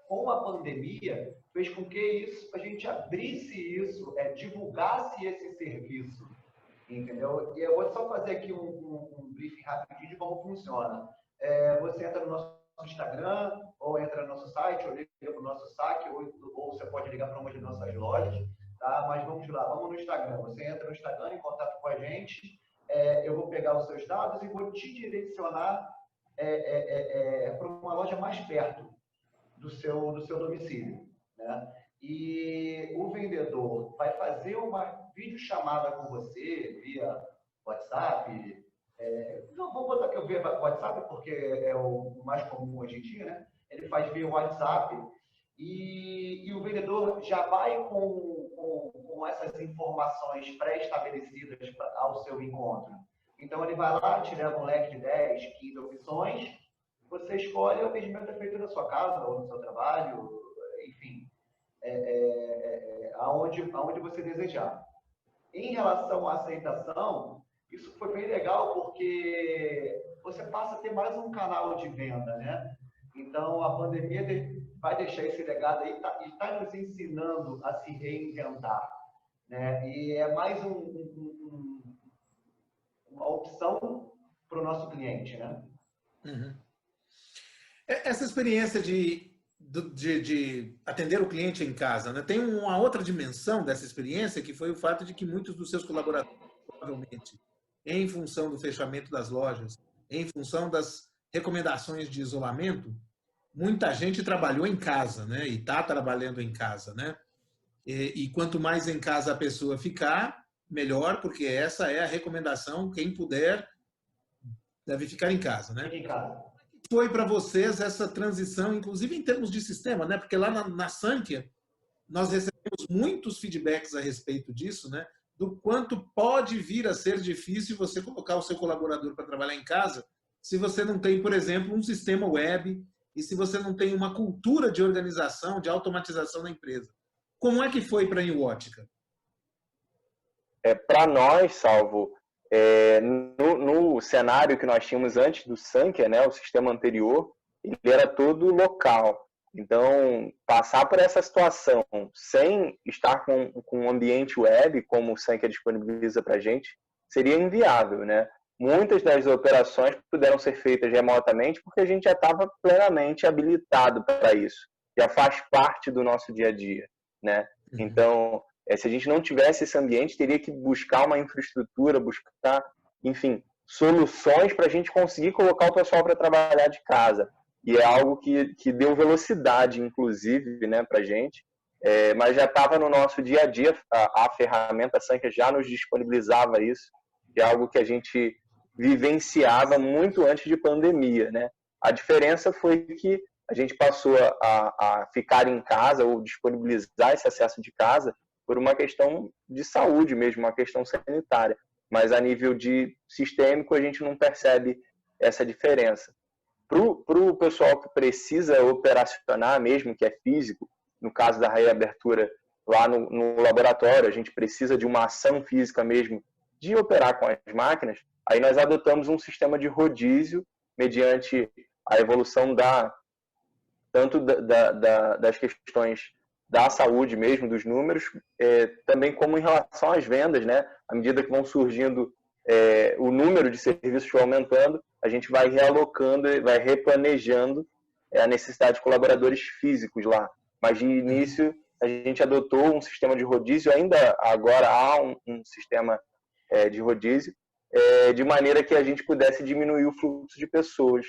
Com a pandemia, fez com que a gente abrisse isso, divulgasse esse serviço, entendeu? E eu vou só fazer aqui um briefing rapidinho de como funciona. Você entra no nosso Instagram, ou entra no nosso site, ou liga para o nosso saque, ou você pode ligar para uma de nossas lojas, tá? Mas vamos lá, vamos no Instagram. Você entra no Instagram, em contato com a gente, eu vou pegar os seus dados e vou te direcionar para uma loja mais perto do seu domicílio, né? E o vendedor vai fazer uma videochamada com você via WhatsApp. Não, vamos botar que eu via WhatsApp porque é o mais comum hoje em dia, né? Ele faz via WhatsApp e o vendedor já vai com essas informações pré-estabelecidas ao seu encontro. Então, ele vai lá, te leva um leque de 10, 15 opções, você escolhe, o atendimento é feito na sua casa ou no seu trabalho, enfim, aonde você desejar. Em relação à aceitação, isso foi bem legal porque você passa a ter mais um canal de venda, né? Então, a pandemia vai deixar esse legado aí e está nos ensinando a se reinventar, né? E é mais uma opção para o nosso cliente, né? Uhum. Essa experiência de atender o cliente em casa, né? Tem uma outra dimensão dessa experiência, que foi o fato de que muitos dos seus colaboradores, provavelmente, em função do fechamento das lojas, em função das recomendações de isolamento, muita gente trabalhou em casa, né? E está trabalhando em casa, né? E quanto mais em casa a pessoa ficar, melhor, porque essa é a recomendação. Quem puder deve ficar em casa, né? Fique em casa. Foi para vocês essa transição, inclusive em termos de sistema, né? Porque lá na Sankhya nós recebemos muitos feedbacks a respeito disso, né? Do quanto pode vir a ser difícil você colocar o seu colaborador para trabalhar em casa se você não tem, por exemplo, um sistema web e se você não tem uma cultura de organização, de automatização da empresa. Como é que foi para a New Ótica? Para nós, Salvo, no cenário que nós tínhamos antes do Sankhya, né, o sistema anterior, ele era todo local. Então, passar por essa situação sem estar com um ambiente web, como o Sankhya disponibiliza para a gente, seria inviável, né? Muitas das operações puderam ser feitas remotamente porque a gente já estava plenamente habilitado para isso. Já faz parte do nosso dia a dia, né? Então, se a gente não tivesse esse ambiente, teria que buscar uma infraestrutura, buscar, enfim, soluções para a gente conseguir colocar o pessoal para trabalhar de casa. E é algo que deu velocidade, inclusive, né, para a gente. Mas já estava no nosso dia a dia, a ferramenta Sankhya já nos disponibilizava isso, que é algo que a gente vivenciava muito antes de pandemia, né? A diferença foi que a gente passou a ficar em casa ou disponibilizar esse acesso de casa por uma questão de saúde mesmo, uma questão sanitária. Mas a nível de sistêmico a gente não percebe essa diferença. Para o pessoal que precisa operacionar mesmo, que é físico, no caso da reabertura lá no laboratório, a gente precisa de uma ação física mesmo de operar com as máquinas, aí nós adotamos um sistema de rodízio mediante a evolução tanto das questões da saúde mesmo, dos números, também como em relação às vendas, né? À medida que vão surgindo, o número de serviços vai aumentando, a gente vai realocando e vai replanejando a necessidade de colaboradores físicos lá. Mas de início, a gente adotou um sistema de rodízio, ainda agora há um sistema de rodízio, de maneira que a gente pudesse diminuir o fluxo de pessoas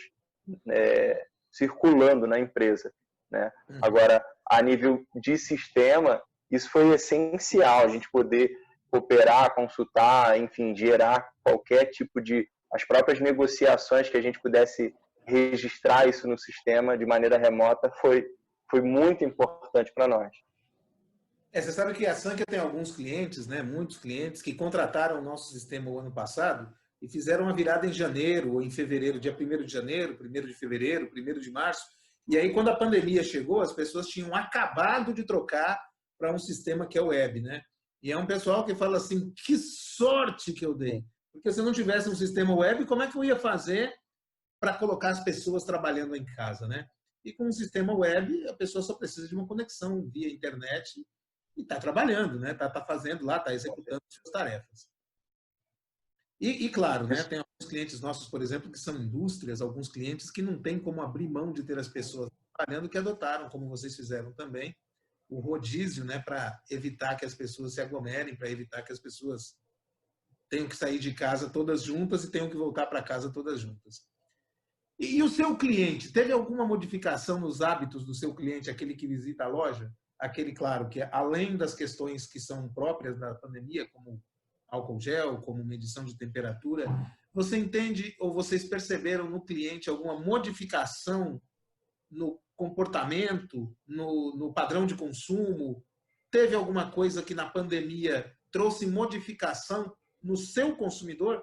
circulando na empresa, né? Agora, a nível de sistema, isso foi essencial, a gente poder operar, consultar, enfim, gerar qualquer tipo de... as próprias negociações que a gente pudesse registrar isso no sistema de maneira remota foi muito importante para nós. Você sabe que a Sankia tem alguns clientes, né, muitos clientes, que contrataram o nosso sistema o ano passado e fizeram uma virada em janeiro ou em fevereiro, dia 1º de janeiro, 1º de fevereiro, 1º de março. E aí, quando a pandemia chegou, as pessoas tinham acabado de trocar para um sistema que é web, né? E é um pessoal que fala assim, que sorte que eu dei. Porque se eu não tivesse um sistema web, como é que eu ia fazer para colocar as pessoas trabalhando em casa, né? E com um sistema web, a pessoa só precisa de uma conexão via internet e está trabalhando, né? Tá fazendo lá, está executando suas tarefas. E claro, né? Tem alguns clientes nossos, por exemplo, que são indústrias, alguns clientes que não têm como abrir mão de ter as pessoas trabalhando, que adotaram, como vocês fizeram também, o rodízio, né? Para evitar que as pessoas se aglomerem, para evitar que as pessoas tenham que sair de casa todas juntas e tenham que voltar para casa todas juntas. E o seu cliente, teve alguma modificação nos hábitos do seu cliente, aquele que visita a loja? Aquele, claro, que além das questões que são próprias da pandemia, como álcool gel, como medição de temperatura, você entende ou vocês perceberam no cliente alguma modificação no comportamento, no padrão de consumo? Teve alguma coisa que na pandemia trouxe modificação no seu consumidor?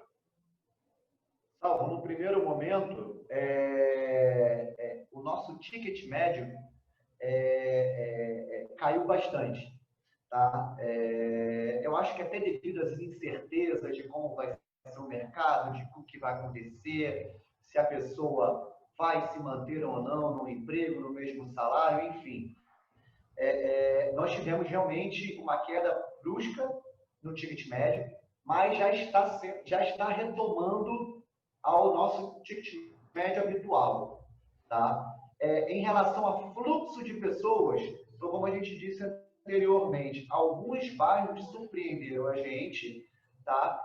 Salvo, no primeiro momento, o nosso ticket médio caiu bastante. Tá? Eu acho que até devido às incertezas de como vai ser o mercado, de o que vai acontecer, se a pessoa vai se manter ou não no emprego, no mesmo salário, enfim. Nós tivemos realmente uma queda brusca no ticket médio, mas já está retomando ao nosso ticket médio habitual. Tá? Em relação a fluxo de pessoas, então, como a gente disse anteriormente, alguns bairros surpreenderam a gente. Tá?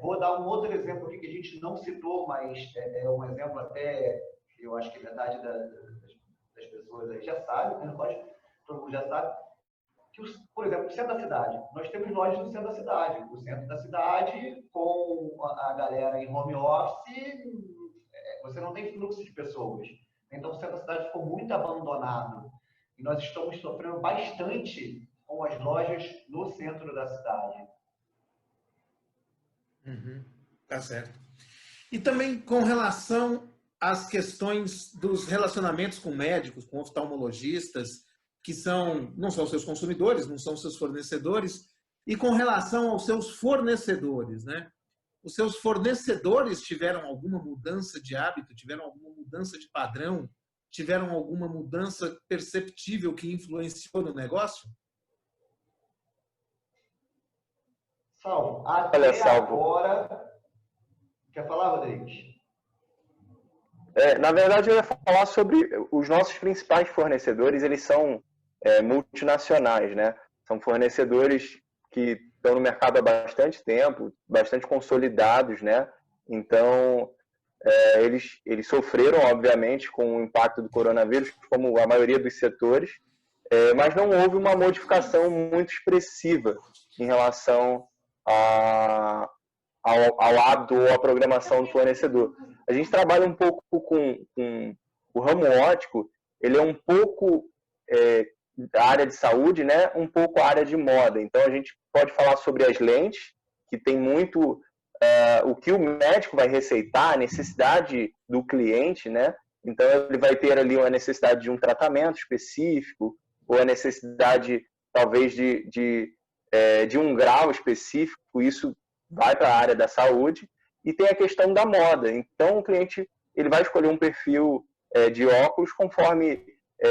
Vou dar um outro exemplo aqui que a gente não citou, mas é um exemplo até, eu acho que metade das pessoas aí já sabe, né? Todo mundo já sabe, que, por exemplo, no centro da cidade, nós temos lojas no centro da cidade. O centro da cidade, com a galera em home office, você não tem fluxo de pessoas. Então, o centro da cidade ficou muito abandonado. E nós estamos sofrendo bastante com as lojas no centro da cidade. Tá certo. E também com relação às questões dos relacionamentos com médicos, com oftalmologistas, que não são seus consumidores, não são seus fornecedores, e com relação aos seus fornecedores, né? Os seus fornecedores tiveram alguma mudança de hábito, tiveram alguma mudança de padrão, tiveram alguma mudança perceptível que influenciou no negócio? Salvo, até agora... Quer falar, Rodrigues? Na verdade, eu ia falar sobre os nossos principais fornecedores. Eles são multinacionais, né? São fornecedores que estão no mercado há bastante tempo, bastante consolidados, né? Então, eles sofreram, obviamente, com o impacto do coronavírus, como a maioria dos setores, mas não houve uma modificação muito expressiva em relação ao hábito ou à programação do fornecedor. A gente trabalha um pouco com o ramo óptico, ele é um pouco a área de saúde, né? Um pouco a área de moda. Então, a gente pode falar sobre as lentes, que tem muito o que o médico vai receitar, a necessidade do cliente, né? Então, ele vai ter ali uma necessidade de um tratamento específico, ou a necessidade, talvez, de um grau específico. Isso vai para a área da saúde. E tem a questão da moda. Então, o cliente ele vai escolher um perfil de óculos conforme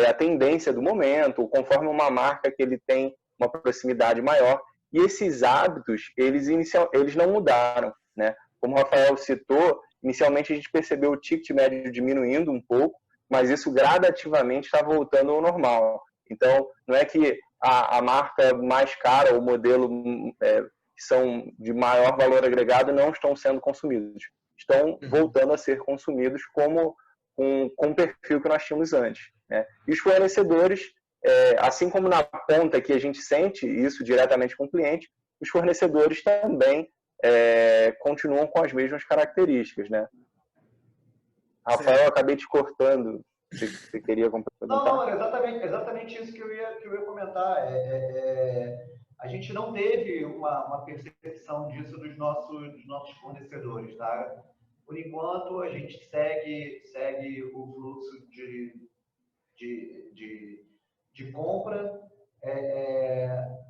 a tendência do momento, ou conforme uma marca que ele tem uma proximidade maior. E esses hábitos, eles não mudaram, né? Como o Rafael citou, inicialmente a gente percebeu o ticket médio diminuindo um pouco, mas isso gradativamente está voltando ao normal. Então, não é que a marca mais cara, o modelo que são de maior valor agregado não estão sendo consumidos. Estão voltando a ser consumidos com o perfil que nós tínhamos antes, né? E os fornecedores, assim como na ponta que a gente sente isso diretamente com o cliente, os fornecedores também continuam com as mesmas características, né? Rafael, eu acabei te cortando. Você queria complementar? Não, era exatamente isso que eu ia comentar. A gente não teve uma percepção disso dos nossos fornecedores, tá? Por enquanto, a gente segue o fluxo de compra.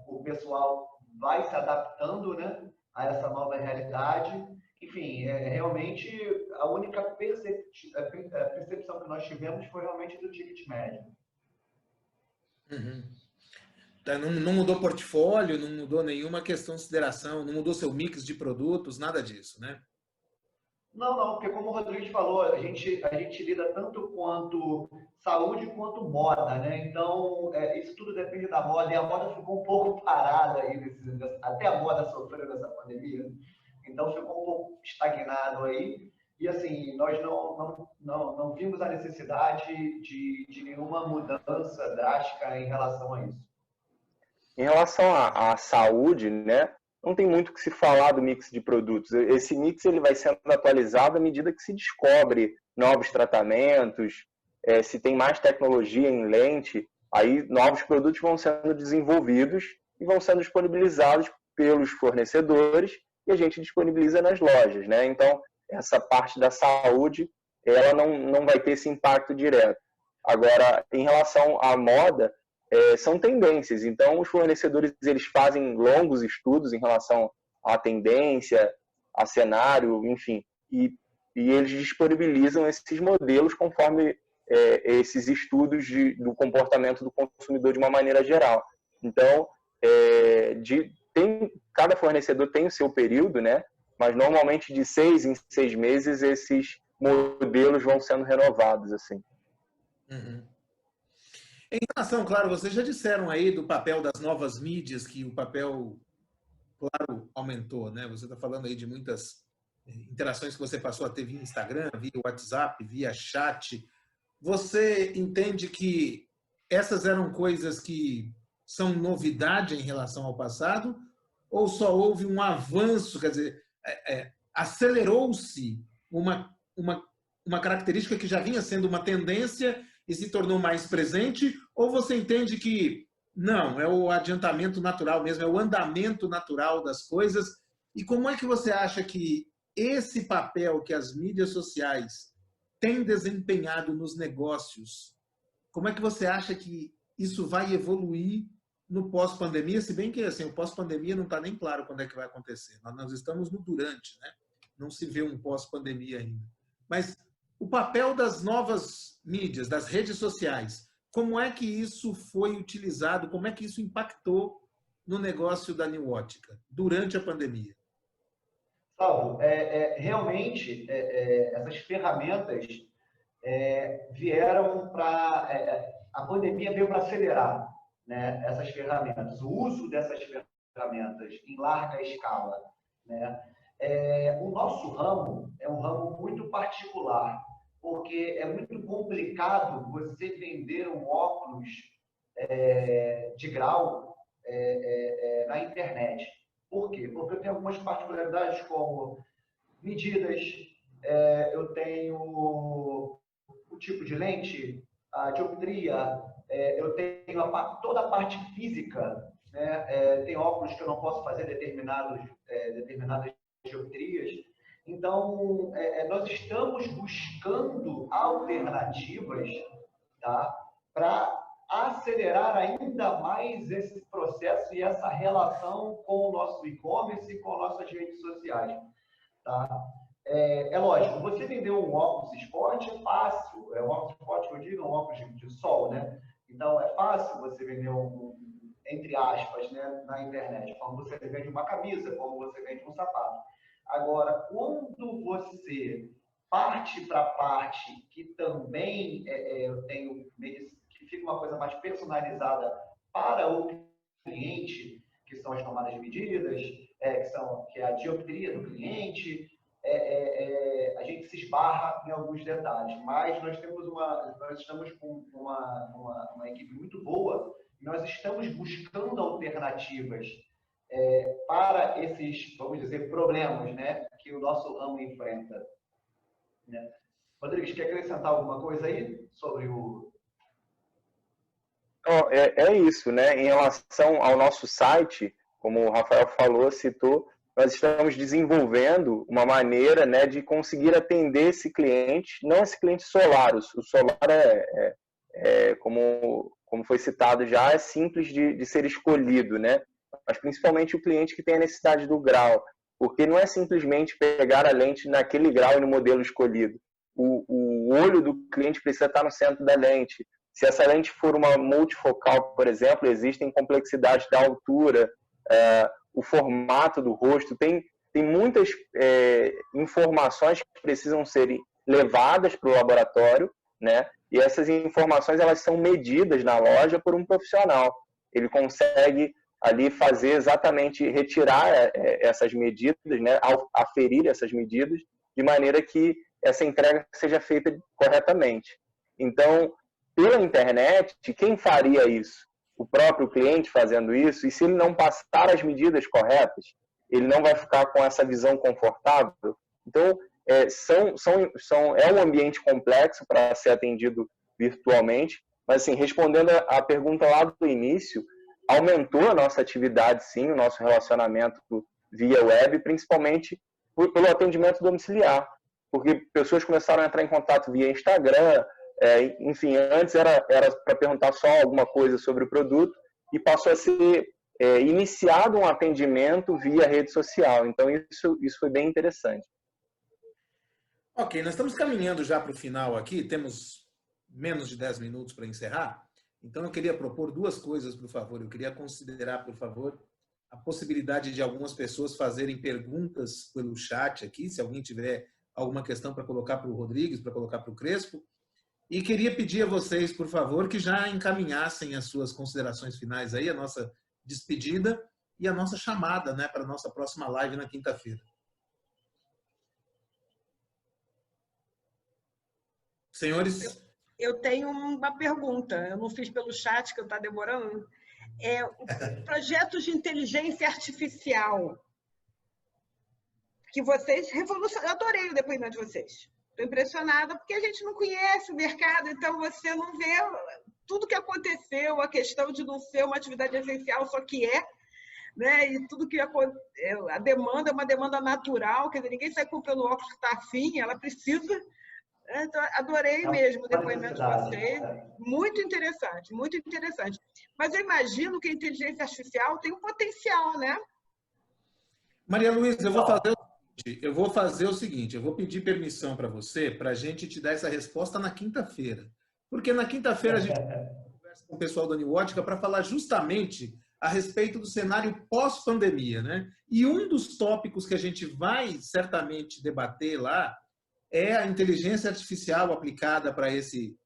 O pessoal vai se adaptando, né, a essa nova realidade. Enfim, realmente a única percepção que nós tivemos foi realmente do ticket médio. Uhum. Não mudou portfólio, não mudou nenhuma questão de consideração, não mudou seu mix de produtos, nada disso, né? Não, porque como o Rodrigues falou, a gente lida tanto quanto saúde quanto moda, né? Então, isso tudo depende da moda, e a moda ficou um pouco parada aí, até a moda sofreu nessa pandemia, então ficou um pouco estagnado aí. E assim, nós não vimos a necessidade de nenhuma mudança drástica em relação a isso. Em relação à saúde, né, não tem muito o que se falar do mix de produtos. Esse mix ele vai sendo atualizado à medida que se descobre novos tratamentos, se tem mais tecnologia em lente, aí novos produtos vão sendo desenvolvidos e vão sendo disponibilizados pelos fornecedores e a gente disponibiliza nas lojas, né? Então, essa parte da saúde, ela não vai ter esse impacto direto. Agora, em relação à moda, são tendências. Então, os fornecedores eles fazem longos estudos em relação à tendência, a cenário, enfim, e eles disponibilizam esses modelos conforme esses estudos do comportamento do consumidor de uma maneira geral. Então, cada fornecedor tem o seu período, né? Mas normalmente de 6 em 6 meses esses modelos vão sendo renovados, assim. Uhum. Em relação, claro, vocês já disseram aí do papel das novas mídias, que o papel, claro, aumentou, né? Você está falando aí de muitas interações que você passou a ter via Instagram, via WhatsApp, via chat. Você entende que essas eram coisas que são novidade em relação ao passado? Ou só houve um avanço, quer dizer, acelerou-se uma característica que já vinha sendo uma tendência e se tornou mais presente, ou você entende que não, é o adiantamento natural mesmo, é o andamento natural das coisas? E como é que você acha que esse papel que as mídias sociais têm desempenhado nos negócios, como é que você acha que isso vai evoluir no pós-pandemia? Se bem que assim, o pós-pandemia não está nem claro quando é que vai acontecer. Nós estamos no durante, né? Não se vê um pós-pandemia ainda. Mas o papel das novas mídias, das redes sociais, como é que isso foi utilizado, como é que isso impactou no negócio da New Ótica durante a pandemia? Salvo, realmente essas ferramentas vieram para... a pandemia veio para acelerar, né, essas ferramentas, o uso dessas ferramentas em larga escala, né? O nosso ramo é um ramo muito particular, porque é muito complicado você vender um óculos de grau na internet. Por quê? Porque eu tenho algumas particularidades como medidas, eu tenho o tipo de lente, a dioptria, eu tenho toda a parte física, né? Tem óculos que eu não posso fazer determinadas dioptrias. Então, nós estamos buscando alternativas, tá, para acelerar ainda mais esse processo e essa relação com o nosso e-commerce e com nossas redes sociais. Tá? Lógico, você vender um óculos esporte é fácil. Um óculos esporte, eu digo, um óculos de sol, né? Então, é fácil você vender entre aspas, né, na internet, como você vende uma camisa, como você vende um sapato. Agora, quando você parte para a parte que também eu tenho, que fica uma coisa mais personalizada para o cliente, que são as tomadas de medidas, que é a dioptria do cliente, a gente se esbarra em alguns detalhes, mas nós estamos com uma equipe muito boa, nós estamos buscando alternativas para esses, vamos dizer, problemas, né, que o nosso ramo enfrenta. Né? Rodrigues, quer acrescentar alguma coisa aí sobre o... É isso, né? Em relação ao nosso site, como o Rafael falou, citou, nós estamos desenvolvendo uma maneira, né, de conseguir atender esse cliente, não esse cliente solar. O solar como foi citado já, é simples de ser escolhido, né? Mas principalmente o cliente que tem a necessidade do grau, porque não é simplesmente pegar a lente naquele grau e no modelo escolhido. O olho do cliente precisa estar no centro da lente. Se essa lente for uma multifocal, por exemplo, existem complexidades da altura, o formato do rosto, tem muitas informações que precisam ser levadas para o laboratório, né? E essas informações elas são medidas na loja por um profissional. Ele consegue ali fazer exatamente, retirar essas medidas, né? Aferir essas medidas, de maneira que essa entrega seja feita corretamente. Então, pela internet, quem faria isso? O próprio cliente fazendo isso, e se ele não passar as medidas corretas, ele não vai ficar com essa visão confortável. Então, é um ambiente complexo para ser atendido virtualmente, mas, assim, respondendo a pergunta lá do início, aumentou a nossa atividade, sim, o nosso relacionamento via web, principalmente pelo atendimento domiciliar, porque pessoas começaram a entrar em contato via Instagram, enfim, antes era para perguntar só alguma coisa sobre o produto e passou a ser iniciado um atendimento via rede social. Então, isso foi bem interessante. Ok, nós estamos caminhando já para o final aqui, temos menos de 10 minutos para encerrar. Então, eu queria propor duas coisas, por favor. Eu queria considerar, por favor, a possibilidade de algumas pessoas fazerem perguntas pelo chat aqui, se alguém tiver alguma questão para colocar para o Rodrigues, para colocar para o Crespo. E queria pedir a vocês, por favor, que já encaminhassem as suas considerações finais aí, a nossa despedida e a nossa chamada, né, para a nossa próxima live na quinta-feira. Senhores? Eu tenho uma pergunta, eu não fiz pelo chat, que eu estou demorando. Projetos de inteligência artificial, que vocês revolucionaram. Eu adorei o depoimento de vocês. Estou impressionada, porque a gente não conhece o mercado, então você não vê tudo que aconteceu, a questão de não ser uma atividade essencial, só que né? E tudo que a demanda é uma demanda natural, quer dizer, ninguém sai comprando óculos que está afim, ela precisa. Então, adorei mesmo o depoimento de vocês. Muito interessante, muito interessante. Mas eu imagino que a inteligência artificial tem um potencial, né? Maria Luísa, eu vou fazer o seguinte, eu vou pedir permissão para você, para a gente te dar essa resposta na quinta-feira. Porque na quinta-feira a gente conversa com o pessoal da New Ótica para falar justamente a respeito do cenário pós-pandemia, né? E um dos tópicos que a gente vai certamente debater lá é a inteligência artificial aplicada para esse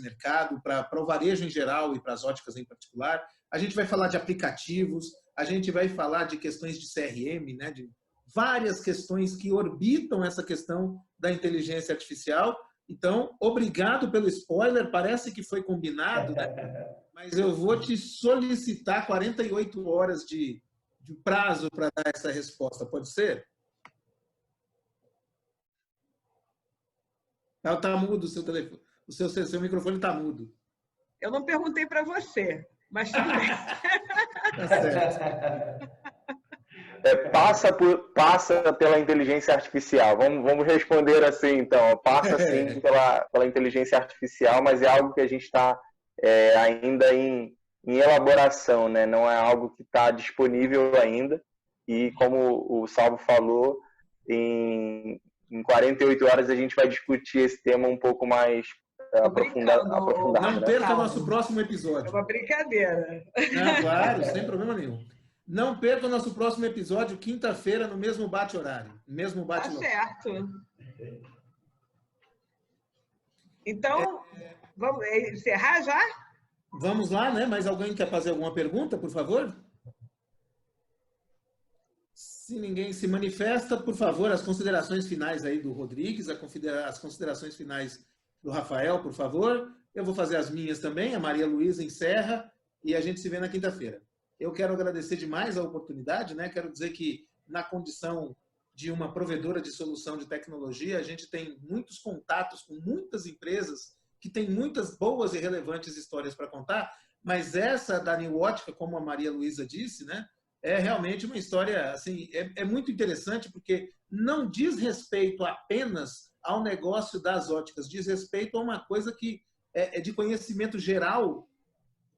mercado, para o varejo em geral e para as óticas em particular. A gente vai falar de aplicativos, a gente vai falar de questões de CRM, né, de várias questões que orbitam essa questão da inteligência artificial. Então, obrigado pelo spoiler, parece que foi combinado, né? Mas eu vou te solicitar 48 horas de prazo para dar essa resposta, pode ser? Está mudo o seu telefone. Seu microfone está mudo. Eu não perguntei para você, mas tudo bem. Tá certo. Passa pela inteligência artificial. Vamos responder assim, então. Passa sim pela inteligência artificial, mas é algo que a gente está ainda em elaboração, né? Não é algo que está disponível ainda. E como o Salvo falou, em 48 horas a gente vai discutir esse tema um pouco mais aprofundado. Não perca o nosso próximo episódio. É uma brincadeira. Não, claro, sem problema nenhum. Não perca o nosso próximo episódio, quinta-feira, no mesmo bate-horário. Mesmo bate-local. Tá certo. Então, vamos encerrar já? Vamos lá, né? Mais alguém quer fazer alguma pergunta, por favor? Se ninguém se manifesta, por favor, as considerações finais aí do Rodrigues, as considerações finais do Rafael, por favor. Eu vou fazer as minhas também, a Maria Luísa encerra e a gente se vê na quinta-feira. Eu quero agradecer demais a oportunidade, né? Quero dizer que, na condição de uma provedora de solução de tecnologia, a gente tem muitos contatos com muitas empresas que têm muitas boas e relevantes histórias para contar, mas essa da New Ótica, como a Maria Luísa disse, né? É realmente uma história, assim, é muito interessante, porque não diz respeito apenas ao negócio das óticas, diz respeito a uma coisa que é de conhecimento geral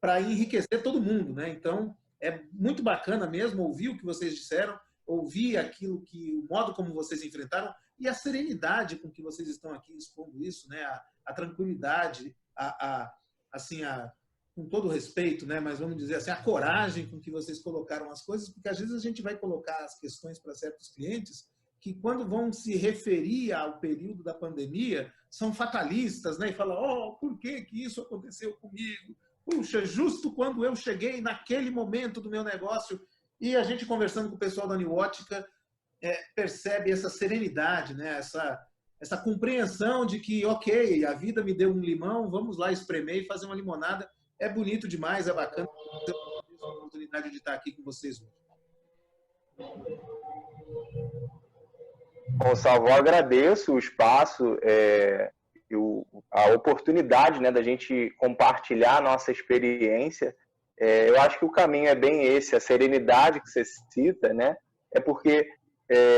para enriquecer todo mundo, né? Então, é muito bacana mesmo ouvir o que vocês disseram, ouvir aquilo o modo como vocês enfrentaram e a serenidade com que vocês estão aqui expondo isso, né? A tranquilidade, com todo respeito, né? Mas vamos dizer assim, a coragem com que vocês colocaram as coisas, porque às vezes a gente vai colocar as questões para certos clientes que, quando vão se referir ao período da pandemia, são fatalistas, né? E falam, oh, por que isso aconteceu comigo? Puxa, justo quando eu cheguei naquele momento do meu negócio. E a gente, conversando com o pessoal da New Ótica, percebe essa serenidade, né? Essa compreensão de que, ok, a vida me deu um limão, vamos lá espremer e fazer uma limonada. É bonito demais, é bacana. Eu tenho a oportunidade de estar aqui com vocês hoje. Bom, Salvo, eu agradeço o espaço, a oportunidade, né, da gente compartilhar a nossa experiência. Eu acho que o caminho é bem esse, a serenidade que você cita, né? É porque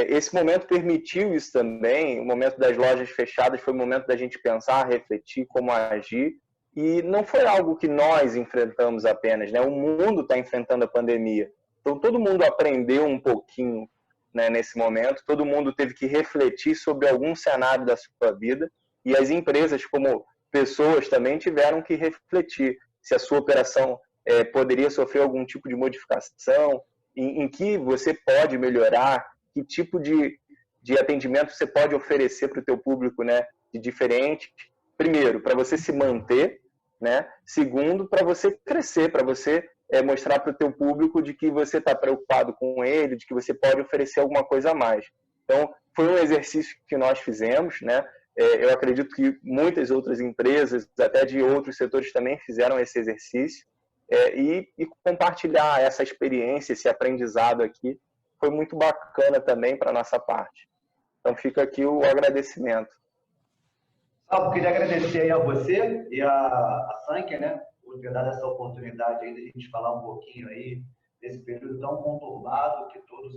esse momento permitiu isso também. O momento das lojas fechadas foi o momento da gente pensar, refletir como agir. E não foi algo que nós enfrentamos apenas, né? O mundo está enfrentando a pandemia. Então, todo mundo aprendeu um pouquinho, né, nesse momento. Todo mundo teve que refletir sobre algum cenário da sua vida. E as empresas, como pessoas, também tiveram que refletir se a sua operação poderia sofrer algum tipo de modificação, em que você pode melhorar, que tipo de atendimento você pode oferecer para o teu público, né, de diferente. Primeiro, para você se manter, né? Segundo, para você crescer, para você mostrar para o teu público de que você está preocupado com ele, de que você pode oferecer alguma coisa a mais. Então, foi um exercício que nós fizemos, né? Eu acredito que muitas outras empresas, até de outros setores, também fizeram esse exercício. E compartilhar essa experiência, esse aprendizado aqui, foi muito bacana também para a nossa parte. Então, fica aqui o agradecimento. Eu queria agradecer aí a você e a Sanker, né, por ter dado essa oportunidade aí de a gente falar um pouquinho aí desse período tão conturbado que todos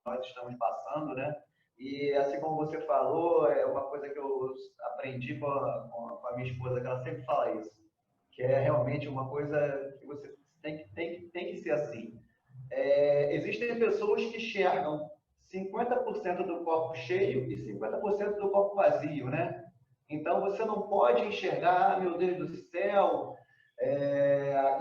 nós estamos passando, né? E assim como você falou, é uma coisa que eu aprendi com a minha esposa, que ela sempre fala isso, que é realmente uma coisa que você tem que ser assim. Existem pessoas que enxergam 50% do copo cheio e 50% do copo vazio, né? Então, você não pode enxergar, meu Deus do céu,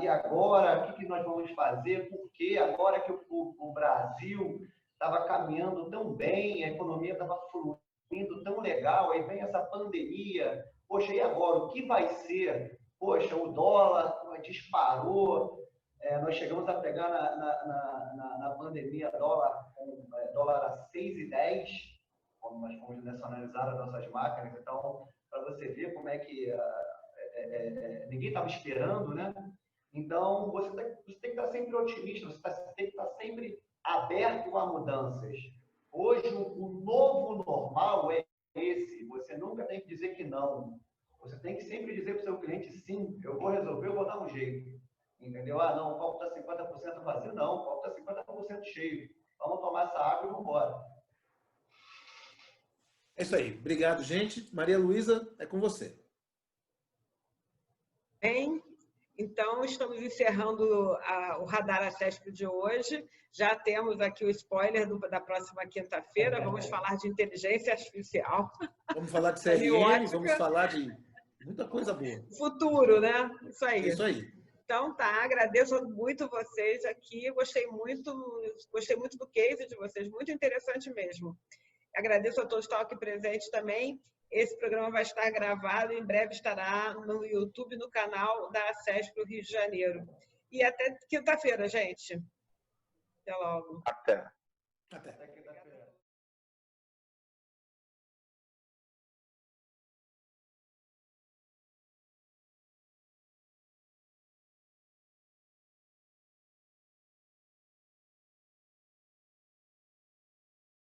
e agora, o que nós vamos fazer? Porque agora que o Brasil estava caminhando tão bem, a economia estava fluindo tão legal, aí vem essa pandemia, poxa, e agora? O que vai ser? Poxa, o dólar disparou, nós chegamos a pegar na pandemia dólar a 6,10, como nós fomos nacionalizar as nossas máquinas. Então, para você ver como é que ninguém estava esperando, né? Então, você tem que estar sempre otimista, você tem que estar sempre aberto a mudanças. Hoje, o novo normal é esse. Você nunca tem que dizer que não. Você tem que sempre dizer para o seu cliente, sim, eu vou resolver, eu vou dar um jeito. Entendeu? Ah, não, o copo está 50% vazio. Não, o copo está 50% cheio. Vamos tomar essa água e vamos embora. É isso aí. Obrigado, gente. Maria Luísa, é com você. Bem, então estamos encerrando o Radar Acesp de hoje. Já temos aqui o spoiler da próxima quinta-feira. Vamos falar de inteligência artificial. Vamos falar de CRM, vamos falar de muita coisa boa. Futuro, né? Isso aí. É isso aí. Então, tá, agradeço muito vocês aqui, gostei muito do case de vocês, muito interessante mesmo. Agradeço a todos que estão aqui presentes também. esse programa vai estar gravado e em breve estará no YouTube, no canal da ACESP Rio de Janeiro. E até quinta-feira, gente. Até logo. Até. Até.